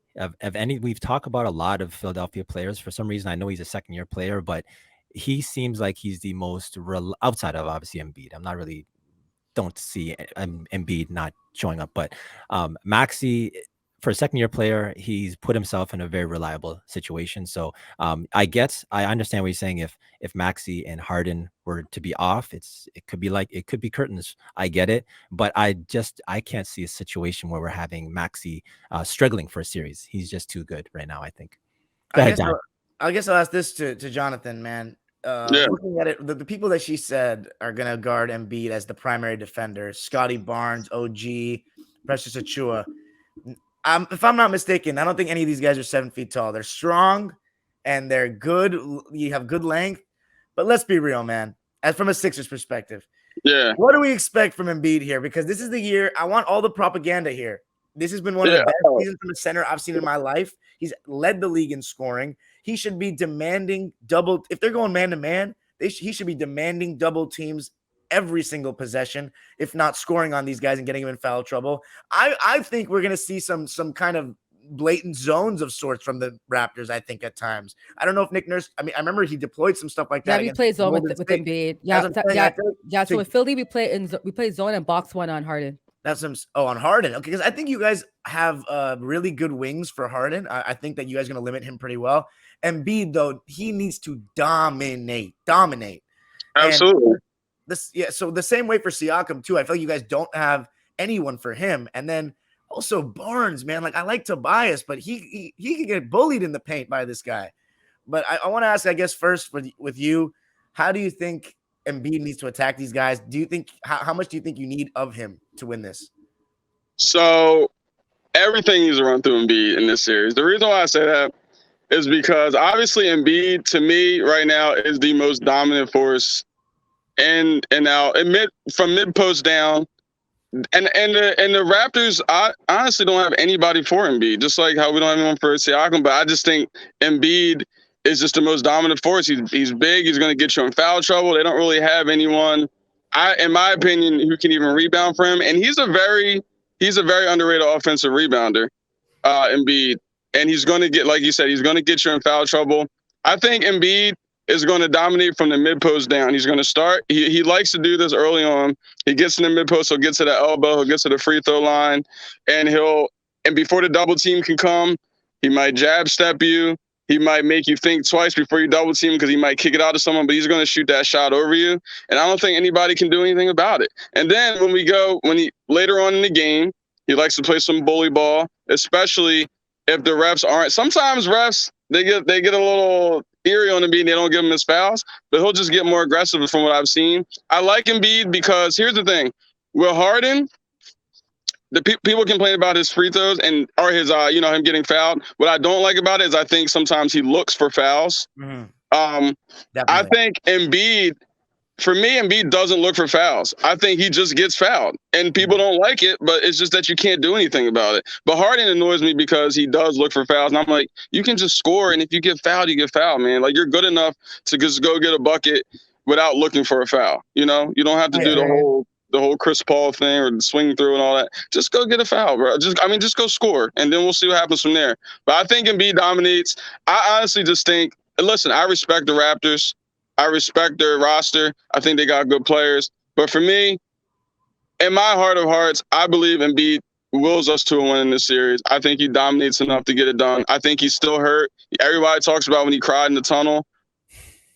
Speaker 4: We've talked about a lot of Philadelphia players. For some reason, I know he's a second-year player, but he seems like he's the most outside of obviously Embiid. Don't see Embiid not showing up, but Maxey, for a second-year player, he's put himself in a very reliable situation. So I understand what you're saying. If Maxey and Harden were to be off, it could be curtains. I get it, but I can't see a situation where we're having Maxey struggling for a series. He's just too good right now, I think.
Speaker 1: I guess I'll ask this to Jonathan, man.
Speaker 2: Yeah.
Speaker 1: Looking at it, the people that she said are going to guard Embiid as the primary defender: Scotty Barnes, OG, Precious Achua. If I'm not mistaken, I don't think any of these guys are 7 feet tall. They're strong and they're good. You have good length, but let's be real, man. As from a Sixers perspective, what do we expect from Embiid here? Because this is the year. I want all the propaganda here. This has been one of the best seasons from the center I've seen in my life. He's led the league in scoring. He should be demanding double. If they're going man to man, he should be demanding double teams every single possession, if not scoring on these guys and getting them in foul trouble. I think we're going to see some kind of blatant zones of sorts from the Raptors, I think, at times. I don't know if Nick Nurse, I remember he deployed some stuff like that.
Speaker 3: Yeah, we played zone with Embiid. Yeah. So with Philly, we played zone and box one on Harden.
Speaker 1: That's on Harden. Okay, because I think you guys have really good wings for Harden. I think that you guys are going to limit him pretty well. Embiid, though, he needs to dominate.
Speaker 2: Absolutely.
Speaker 1: So the same way for Siakam too. I feel like you guys don't have anyone for him. And then also Barnes, man. Like, I like Tobias, but he can get bullied in the paint by this guy. But I want to ask, I guess, first with you, how do you think Embiid needs to attack these guys? Do you think how much do you think you need of him to win this?
Speaker 2: So everything needs to run through Embiid in this series. The reason why I say that is because obviously Embiid, to me right now, is the most dominant force. And now from mid post down, and the Raptors, I honestly don't have anybody for Embiid. Just like how we don't have anyone for Siakam, but I just think Embiid is just the most dominant force. He's big. He's going to get you in foul trouble. They don't really have anyone, in my opinion, who can even rebound for him. And he's a very underrated offensive rebounder, Embiid. And he's going to get, like you said, he's going to get you in foul trouble. I think Embiid is going to dominate from the mid-post down. He's going to start. He likes to do this early on. He gets in the mid-post, he'll get to the elbow, he'll get to the free throw line, and before the double team can come, he might jab step you. He might make you think twice before you double team because he might kick it out to someone, but he's going to shoot that shot over you. And I don't think anybody can do anything about it. And then later on in the game, he likes to play some bully ball, especially if the refs aren't. Sometimes refs, they get a little eerie on Embiid. They don't give him his fouls, but he'll just get more aggressive from what I've seen. I like Embiid because here's the thing: with Harden, the people complain about his free throws or his him getting fouled. What I don't like about it is I think sometimes he looks for fouls. Mm-hmm. I think Embiid. For me, Embiid doesn't look for fouls. I think he just gets fouled. And people don't like it, but it's just that you can't do anything about it. But Harden annoys me because he does look for fouls. And I'm like, you can just score, and if you get fouled, you get fouled, man. Like, you're good enough to just go get a bucket without looking for a foul. You know? You don't have to do the whole Chris Paul thing or the swing through and all that. Just go get a foul, bro. Just go score, and then we'll see what happens from there. But I think Embiid dominates. I honestly just think, listen, I respect the Raptors. I respect their roster. I think they got good players. But for me, in my heart of hearts, I believe Embiid wills us to a win in this series. I think he dominates enough to get it done. I think he's still hurt. Everybody talks about when he cried in the tunnel.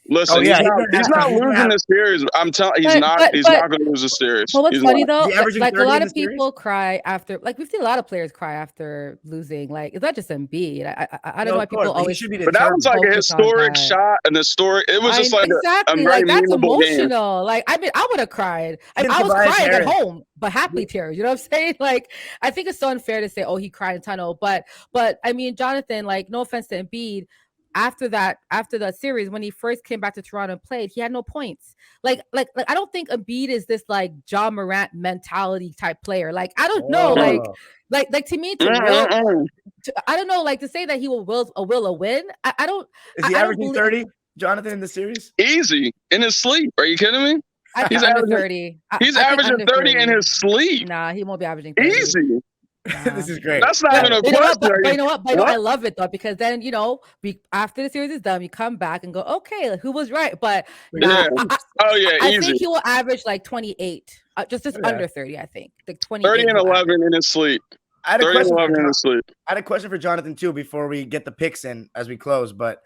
Speaker 2: Listen, he's not losing this series. I'm telling he's not going to lose this series.
Speaker 3: But what's funny though, like a lot of people cry after, like we've seen a lot of players cry after losing. Like it's not just Embiid. I don't know why people always.
Speaker 2: But that was like a historic shot, and historic. It was just like
Speaker 3: exactly like that's emotional. Game. Like I would have cried. I was crying at home, but happily tears. You know what I'm saying? Like I think it's so unfair to say, oh, he cried in tunnel. But I mean, Jonathan, like no offense to Embiid. After the series, when he first came back to Toronto and played, he had no points. Like I don't think Embiid is this like Ja Morant mentality type player. Like I don't know, like to me, I don't know, like to say that he will a win. I don't.
Speaker 1: Is he averaging 30, Jonathan, in the series?
Speaker 2: Easy in his sleep. Are you kidding me?
Speaker 3: He's averaging 30.
Speaker 2: He's averaging 30 in his sleep.
Speaker 3: Nah, he won't be averaging 30.
Speaker 2: Easy.
Speaker 1: This is great.
Speaker 2: That's not even a question.
Speaker 3: But you know what? I love it though, because then after the series is done, you come back and go, okay, like, who was right? But I think he will average like 28, just under 30. I think like 28.
Speaker 2: 30 and 11 in his sleep.
Speaker 1: I had a
Speaker 2: 30
Speaker 1: question.
Speaker 2: 11 in sleep.
Speaker 1: I had a question for Jonathan too before we get the picks in as we close. But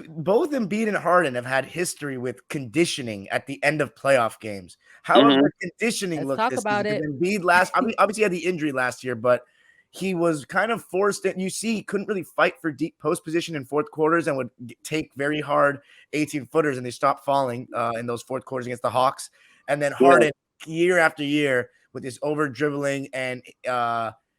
Speaker 1: both Embiid and Harden have had history with conditioning at the end of playoff games. How have the conditioning
Speaker 3: Let's
Speaker 1: looked
Speaker 3: talk
Speaker 1: this
Speaker 3: about
Speaker 1: season?
Speaker 3: it.
Speaker 1: Embiid obviously had the injury last year, but he was kind of forced it. You see, he couldn't really fight for deep post position in fourth quarters and would take very hard 18-footers, and they stopped falling in those fourth quarters against the Hawks. And then Harden, year after year, with his over dribbling and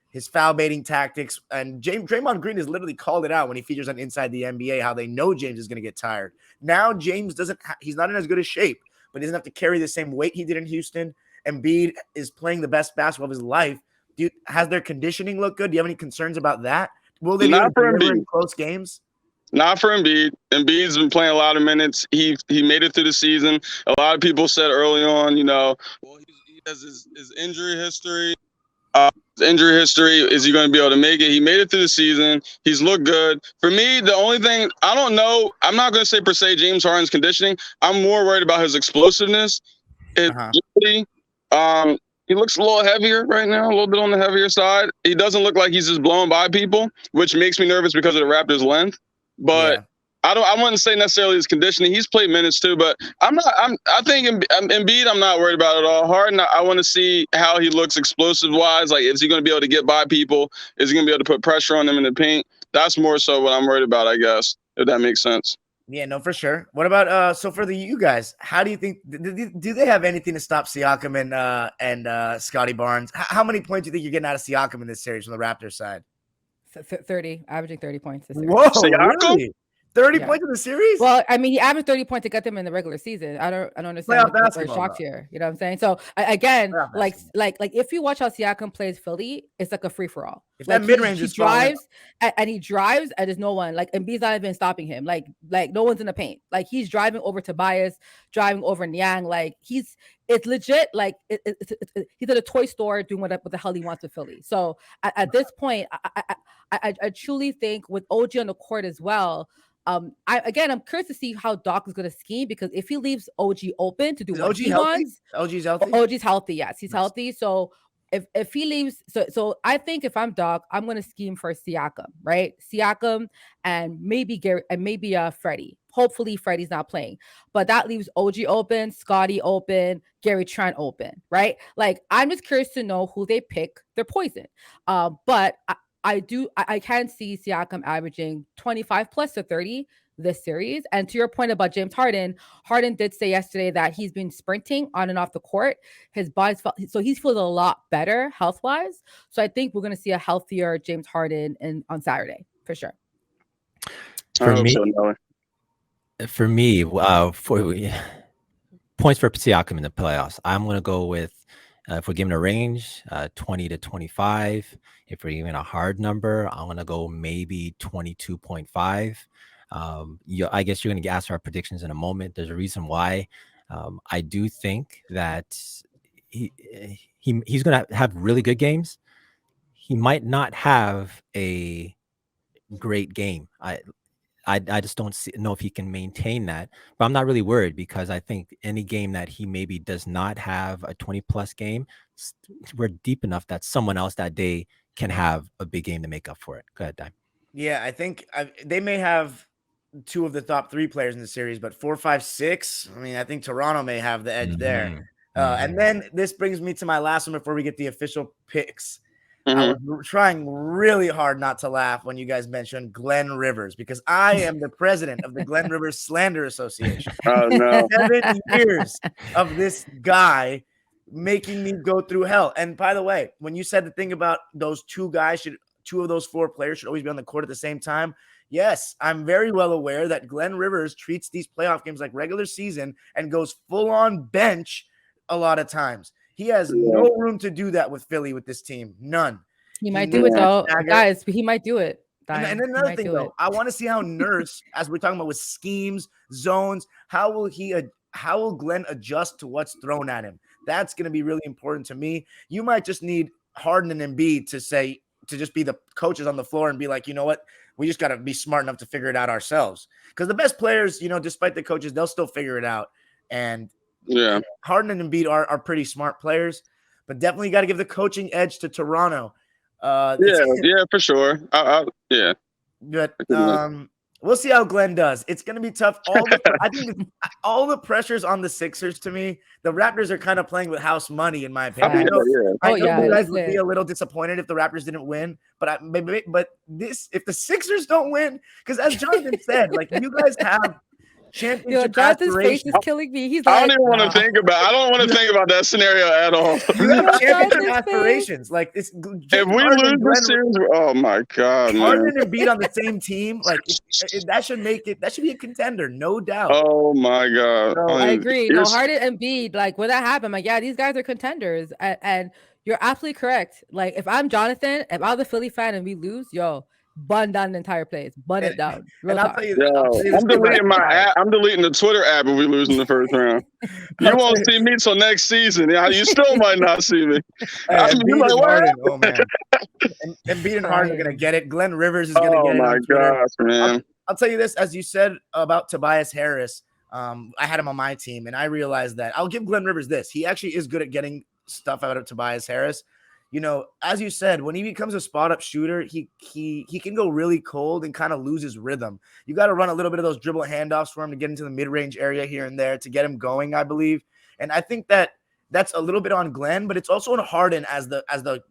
Speaker 1: his foul baiting tactics. And Draymond Green has literally called it out when he features on Inside the NBA, how they know James is going to get tired. Now James he's not in as good a shape, but he doesn't have to carry the same weight he did in Houston. Embiid is playing the best basketball of his life. Has their conditioning looked good? Do you have any concerns about that? Will they be able to deliver in close games?
Speaker 2: Not for Embiid. Embiid's been playing a lot of minutes. He made it through the season. A lot of people said early on, well, he has his injury history. Is he going to be able to make it? He made it through the season. He's looked good. For me, the only thing, I don't know, I'm not going to say per se James Harden's conditioning. I'm more worried about his explosiveness. He looks a little heavier right now, a little bit on the heavier side. He doesn't look like he's just blowing by people, which makes me nervous because of the Raptors' length. But I wouldn't say necessarily his conditioning. He's played minutes too, but I think Embiid, I'm not worried about at all. Harden, I want to see how he looks explosive wise. Like, is he going to be able to get by people? Is he going to be able to put pressure on them in the paint? That's more so what I'm worried about, I guess, if that makes sense.
Speaker 1: Yeah, no, for sure. What about so for you guys? How do you think? Do they have anything to stop Siakam and Scotty Barnes? How many points do you think you're getting out of Siakam in this series from the Raptors side?
Speaker 3: 30, averaging 30 points this series.
Speaker 1: Whoa, really? 30 points in the series?
Speaker 3: Well, I mean, he averaged 30 points to get them in the regular season. I don't understand why we're shocked here. You know what I'm saying? So again, like if you watch how Siakam plays Philly, it's like a free for all.
Speaker 1: If
Speaker 3: like
Speaker 1: that mid range
Speaker 3: he drives and he drives and there's no one. Like Embiid's not even stopping him. Like no one's in the paint. Like he's driving over Tobias, driving over Niang. Like it's legit. Like he's at a toy store doing what the hell he wants with Philly. So at this point, I truly think with OG on the court as well. I'm curious to see how Doc is going to scheme, because if he leaves OG open to do what he wants,
Speaker 1: OG's healthy.
Speaker 3: OG's healthy. Yes, he's healthy. So if he leaves, so I think if I'm Doc, I'm going to scheme for Siakam, right? Siakam and maybe Gary and maybe Freddie. Hopefully Freddie's not playing, but that leaves OG open, Scotty open, Gary Trent open, right? Like I'm just curious to know who they pick their poison. But I can see Siakam averaging 25 plus to 30 this series. And to your point about James Harden did say yesterday that he's been sprinting on and off the court. His body's so he's feeling a lot better health wise. So I think we're going to see a healthier James Harden on Saturday for sure.
Speaker 4: For me, points for Siakam in the playoffs, I'm going to go with, if we're giving a range, 20 to 25. If we're giving a hard number, I'm going to go maybe 22.5. I guess you're going to ask our predictions in a moment. There's a reason why. I do think that he's going to have really good games. He might not have a great game. I just don't know if he can maintain that, but I'm not really worried, because I think any game that he maybe does not have a 20-plus game, we're deep enough that someone else that day can have a big game to make up for it. Go ahead, Dime.
Speaker 1: Yeah, I think they may have two of the top three players in the series, but 4, 5, 6. I mean, I think Toronto may have the edge there. And then this brings me to my last one before we get the official picks. I was trying really hard not to laugh when you guys mentioned Glenn Rivers, because I am the president of the Glenn Rivers Slander Association.
Speaker 2: Oh, no.
Speaker 1: 7 years of this guy making me go through hell. And by the way, when you said the thing about those two of those 4 players should always be on the court at the same time, yes, I'm very well aware that Glenn Rivers treats these playoff games like regular season and goes full on bench a lot of times. He has no room to do that with Philly with this team. None.
Speaker 3: He might do it though, guys. He might do it.
Speaker 1: And then another thing though, I want to see how Nurse, as we're talking about with schemes, zones, how will Glenn adjust to what's thrown at him? That's going to be really important to me. You might just need Harden and Embiid to just be the coaches on the floor and be like, you know what? We just got to be smart enough to figure it out ourselves. Because the best players, despite the coaches, they'll still figure it out. And Harden and Embiid are pretty smart players, but definitely got to give the coaching edge to Toronto.
Speaker 2: Yeah, for sure. Yeah.
Speaker 1: But we'll see how Glenn does. It's going to be tough. I think all the pressure's on the Sixers to me. The Raptors are kind of playing with house money, in my opinion. I know you guys would be a little disappointed if the Raptors didn't win, but if the Sixers don't win, because as Jonathan said, like you guys have championship
Speaker 3: Jonathan's face
Speaker 1: aspirations.
Speaker 3: is killing me. He's
Speaker 2: I
Speaker 3: like,
Speaker 2: don't even want to think about. I don't want to think about that scenario at all.
Speaker 1: You have championship aspirations. Like it's
Speaker 2: if we lose the series, oh my god, man!
Speaker 1: Harden and Embiid on the same team, like that should make it. That should be a contender, no doubt.
Speaker 2: Oh my god,
Speaker 3: so, I agree. No, Harden and Embiid, like when that happened, I'm like, yeah, these guys are contenders, and you're absolutely correct. Like if I'm Jonathan, if I'm the Philly fan and we lose, bun down the entire place. Bun it down.
Speaker 1: And I'll tell you,
Speaker 2: I'm deleting my app. I'm deleting the Twitter app if we lose in the first round. You won't see me till next season. Yeah, you still might not see me.
Speaker 1: Embiid and Harden, oh man. Embiid and Harden are gonna get it. Glenn Rivers is gonna get it. Oh my
Speaker 2: gosh, man.
Speaker 1: I'll tell you this, as you said about Tobias Harris. I had him on my team, and I realized that I'll give Glenn Rivers this. He actually is good at getting stuff out of Tobias Harris. You know, as you said, when he becomes a spot up shooter, he can go really cold and kind of lose his rhythm. You got to run a little bit of those dribble handoffs for him to get into the mid-range area here and there to get him going, I believe. And I think that's a little bit on Glenn, but it's also on Harden as the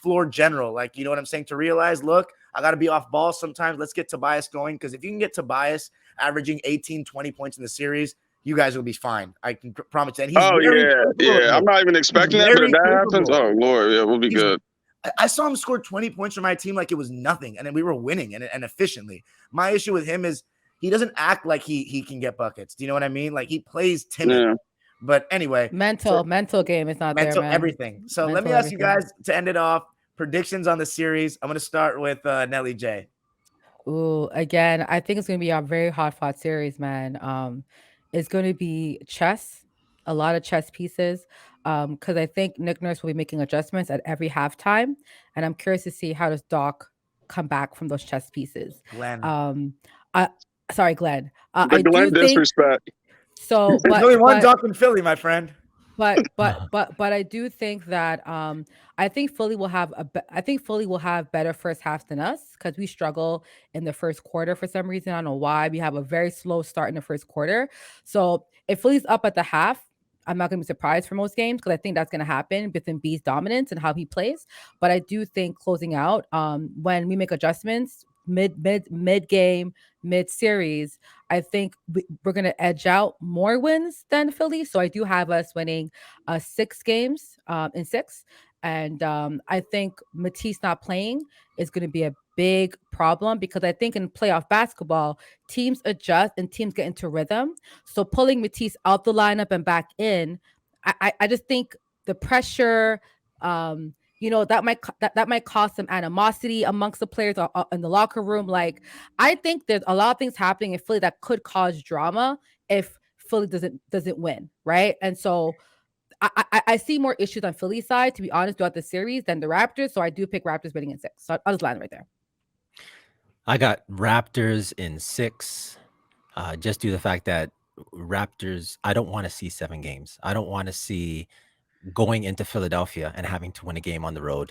Speaker 1: floor general. Like, you know what I'm saying? To realize, look, I got to be off ball sometimes. Let's get Tobias going, because if you can get Tobias averaging 18, 20 points in the series, you guys will be fine. I can promise that.
Speaker 2: I'm not even expecting that, but if that happens, oh Lord, yeah, we'll be good.
Speaker 1: I saw him score 20 points for my team like it was nothing, and then we were winning and efficiently. My issue with him is he doesn't act like he can get buckets. Do you know what I mean? Like he plays timid. Yeah. But anyway,
Speaker 3: mental game is not there, man.
Speaker 1: Everything. So let me ask you guys to end it off. Predictions on the series. I'm going to start with Nelly J.
Speaker 3: Ooh, again, I think it's going to be a very hard-fought series, man. It's going to be chess, a lot of chess pieces, because I think Nick Nurse will be making adjustments at every halftime, and I'm curious to see how does Doc come back from those chess pieces.
Speaker 1: Glenn.
Speaker 3: Sorry, Glenn.
Speaker 2: Glenn disrespect.
Speaker 3: So,
Speaker 1: there's only one Doc in Philly, my friend.
Speaker 3: But I do think that I think Philly will have better first halves than us, because we struggle in the first quarter for some reason. I don't know why. We have a very slow start in the first quarter. So if Philly's up at the half, I'm not going to be surprised for most games, because I think that's going to happen with Embiid's dominance and how he plays. But I do think closing out, when we make adjustments mid game, mid series, I think we're going to edge out more wins than Philly. So I do have us winning 6 games in 6. And I think Matisse not playing is going to be a big problem, because I think in playoff basketball, teams adjust and teams get into rhythm. So pulling Matisse out the lineup and back in, I just think the pressure, that might cause some animosity amongst the players in the locker room. Like, I think there's a lot of things happening in Philly that could cause drama if Philly doesn't win, right? And so I see more issues on Philly's side, to be honest, throughout the series than the Raptors. So I do pick Raptors winning in 6. So I'll just land right there.
Speaker 4: I got Raptors in 6, just due to the fact that Raptors, I don't want to see 7 games. I don't want to see going into Philadelphia and having to win a game on the road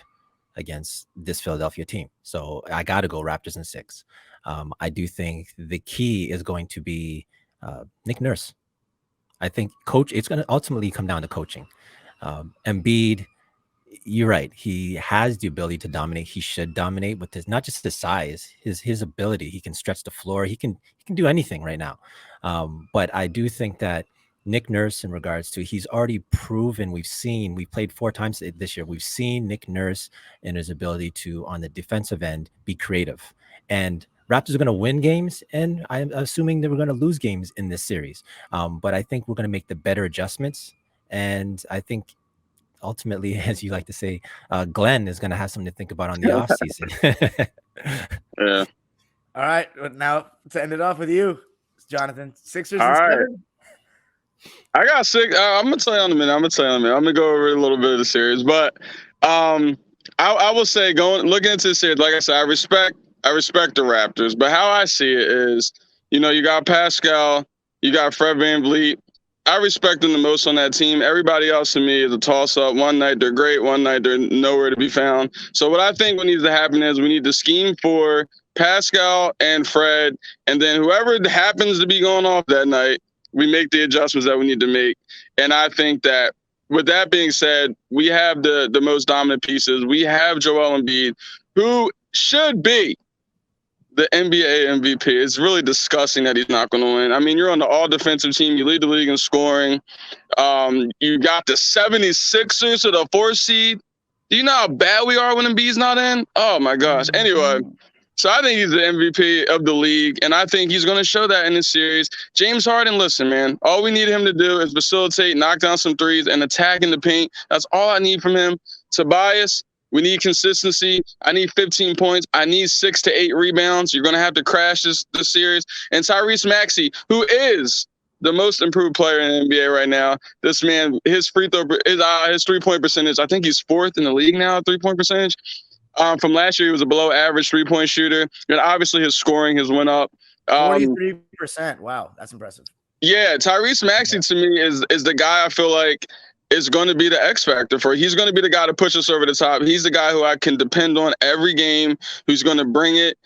Speaker 4: against this Philadelphia team. So I got to go Raptors in 6. I do think the key is going to be Nick Nurse. I think it's going to ultimately come down to coaching. Embiid, you're right. He has the ability to dominate. He should dominate with his, not just the size, his ability. He can stretch the floor. He can do anything right now. But I do think that Nick Nurse, in regards to, he's already proven, we've played 4 times this year. We've seen Nick Nurse and his ability to, on the defensive end, be creative. And Raptors are going to win games, and I'm assuming that we're going to lose games in this series. But I think we're going to make the better adjustments. And I think ultimately, as you like to say, Glenn is going to have something to think about on the offseason.
Speaker 2: Yeah.
Speaker 1: All right. Now, to end it off with you, Jonathan. Sixers
Speaker 2: All
Speaker 1: and
Speaker 2: right.
Speaker 1: 7?
Speaker 2: I got 6. I'm going to tell you in a minute. I'm going to go over a little bit of the series. But I will say, looking into the series, like I said, I respect the Raptors, but how I see it is, you got Pascal, you got Fred VanVleet, I respect him the most on that team. Everybody else to me is a toss-up. One night they're great, one night they're nowhere to be found. So what I think what needs to happen is we need to scheme for Pascal and Fred, and then whoever happens to be going off that night, we make the adjustments that we need to make. And I think that with that being said, we have the most dominant pieces. We have Joel Embiid, who should be the NBA MVP. It's really disgusting that he's not going to win. I mean, you're on the all-defensive team. You lead the league in scoring. You got the 76ers to the 4th seed. Do you know how bad we are when Embiid's not in? Oh, my gosh. Anyway, so I think he's the MVP of the league, and I think he's going to show that in this series. James Harden, listen, man, all we need him to do is facilitate, knock down some threes, and attack in the paint. That's all I need from him. Tobias, we need consistency. I need 15 points. I need 6 to 8 rebounds. You're going to have to crash this series. And Tyrese Maxey, who is the most improved player in the NBA right now. This man, his his three-point percentage, I think he's 4th in the league now, three-point percentage. From last year, he was a below-average three-point shooter. And obviously, his scoring has went up.
Speaker 1: 43%. Wow, that's impressive.
Speaker 2: Yeah, Tyrese Maxey to me is the guy I feel like is going to be the X factor for. He's going to be the guy to push us over the top. He's the guy who I can depend on every game, who's going to bring it.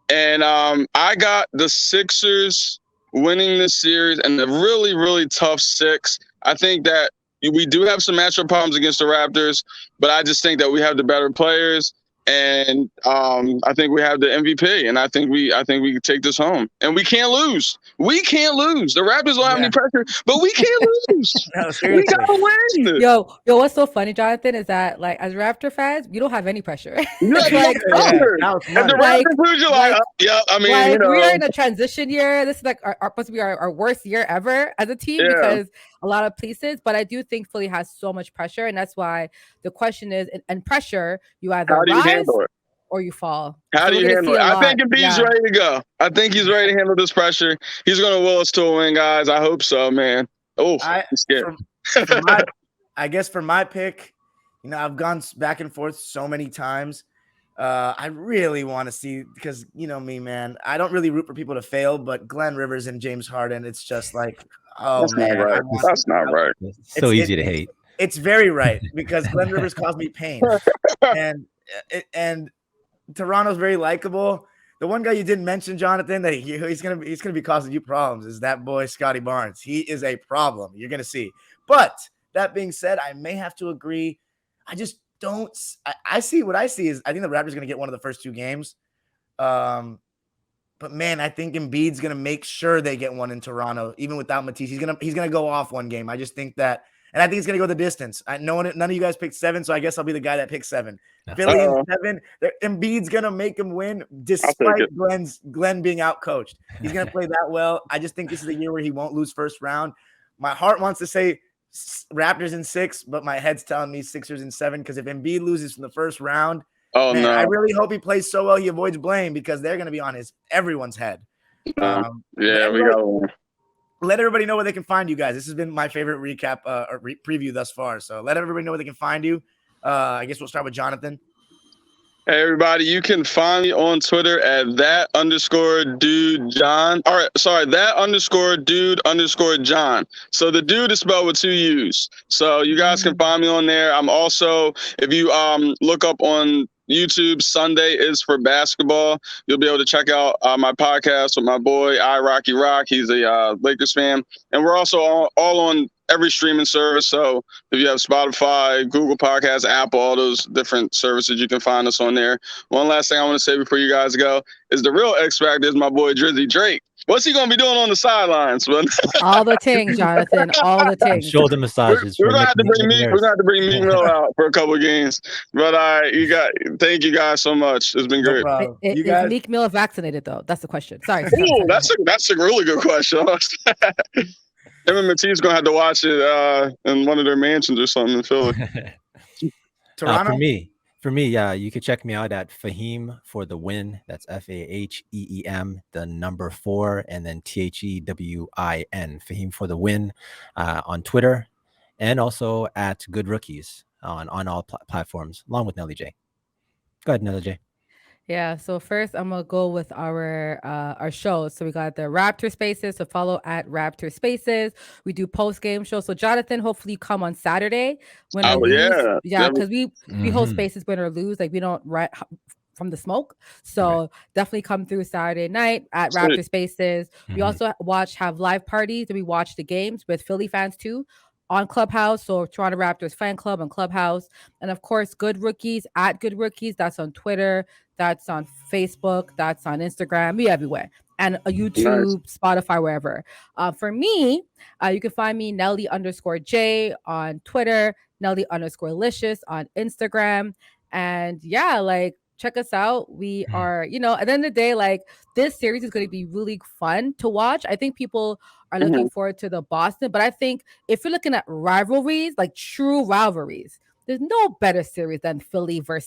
Speaker 2: And I got the Sixers winning this series and a really, really tough 6. I think that we do have some matchup problems against the Raptors, but I just think that we have the better players. And I think we have the MVP, and I think we can take this home. And we can't lose. We can't lose. The Raptors don't have any pressure, but we can't lose.
Speaker 1: No,
Speaker 2: we gotta win.
Speaker 3: Yo, what's so funny, Jonathan, is that like as Raptor fans, we don't have any pressure.
Speaker 2: You're like, and the Raptors lose, you're like, yeah. I mean,
Speaker 3: like,
Speaker 2: you know,
Speaker 3: we are in a transition year. This is like supposed to be our worst year ever as a team because a lot of pieces. But I do think Philly has so much pressure, and that's why the question is, and pressure, you either rise or you fall.
Speaker 2: How do you handle it? I think Embiid's ready to go. I think he's ready to handle this pressure. He's going to will us to a win, guys. I hope so, man. Oh, I'm scared.
Speaker 1: I guess for my pick, you know, I've gone back and forth so many times. I really want to see, because you know me, man, I don't really root for people to fail, but Glenn Rivers and James Harden, it's just like, oh,
Speaker 2: that's
Speaker 1: man.
Speaker 2: Not right. That's not right.
Speaker 4: It's so easy to hate.
Speaker 1: It's very right, because Glenn Rivers caused me pain. And Toronto's very likable. The one guy you didn't mention, Jonathan, that he's gonna be causing you problems is that boy Scotty Barnes. He is a problem. You're gonna see. But that being said, I may have to agree. I just don't. I see what I see is I think the Raptors are gonna get one of the first 2 games. But man, I think Embiid's gonna make sure they get one in Toronto, even without Matisse. He's gonna go off one game. I just think that. And I think it's going to go the distance. None of you guys picked 7, so I guess I'll be the guy that picks 7. Philly in 7. Embiid's going to make him win despite Glenn being out-coached. He's going to play that well. I just think this is a year where he won't lose first round. My heart wants to say Raptors in 6, but my head's telling me Sixers in 7, because if Embiid loses from the first round, man, I really hope he plays so well he avoids blame, because they're going to be on everyone's head.
Speaker 2: We got one.
Speaker 1: Let everybody know where they can find you guys. This has been my favorite recap or preview thus far. So let everybody know where they can find you. I guess we'll start with Jonathan.
Speaker 2: Hey, everybody. You can find me on Twitter at that_dude_John. All right. Sorry, that_dude_John. So the dude is spelled with 2 U's. So you guys can find me on there. I'm also, if you look up on YouTube, Sunday is for basketball. You'll be able to check out my podcast with my boy, Rocky Rock. He's a Lakers fan. And we're also all on every streaming service. So if you have Spotify, Google Podcasts, Apple, all those different services, you can find us on there. One last thing I want to say before you guys go is the real X Factor is my boy Drizzy Drake. What's he going to be doing on the sidelines?
Speaker 3: All the things, Jonathan. All the things.
Speaker 4: Shoulder massages.
Speaker 2: We're going to have to bring Meek Mill out for a couple of games. But thank you guys so much. It's been great.
Speaker 3: Is Meek Mill vaccinated, though? That's the question. Sorry.
Speaker 2: Ooh, that's a really good question. Him and Matisse going to have to watch it in one of their mansions or something in Philly.
Speaker 1: Toronto?
Speaker 4: For me, yeah, you can check me out at Fahim for the win. That's FAHEEM, the number 4, and then THEWIN. Fahim for the win on Twitter, and also at Good Rookies on all platforms, along with Nelly J. Go ahead, Nelly J.
Speaker 3: Yeah, so first I'm gonna go with our shows. So we got the Raptor Spaces. So follow at Raptor Spaces. We do post game shows. So Jonathan, hopefully you come on Saturday, win or
Speaker 2: Oh
Speaker 3: lose.
Speaker 2: yeah,
Speaker 3: Yeah, because we host spaces, win or lose. Like we don't from the smoke. So definitely come through Saturday night at
Speaker 2: Sweet.
Speaker 3: Raptor Spaces. We also have live parties and we watch the games with Philly fans too on Clubhouse. So Toronto Raptors fan club on Clubhouse. And of course, Good Rookies at Good Rookies. That's on Twitter. That's on Facebook. That's on Instagram. We everywhere. And YouTube, Spotify, wherever. For me, you can find me Nelly_J on Twitter, Nelly_Licious on Instagram. And yeah, like check us out. We are, at the end of the day, like this series is going to be really fun to watch. I think people are looking forward to the Boston, but I think if you're looking at rivalries, like true rivalries, there's no better series than Philly versus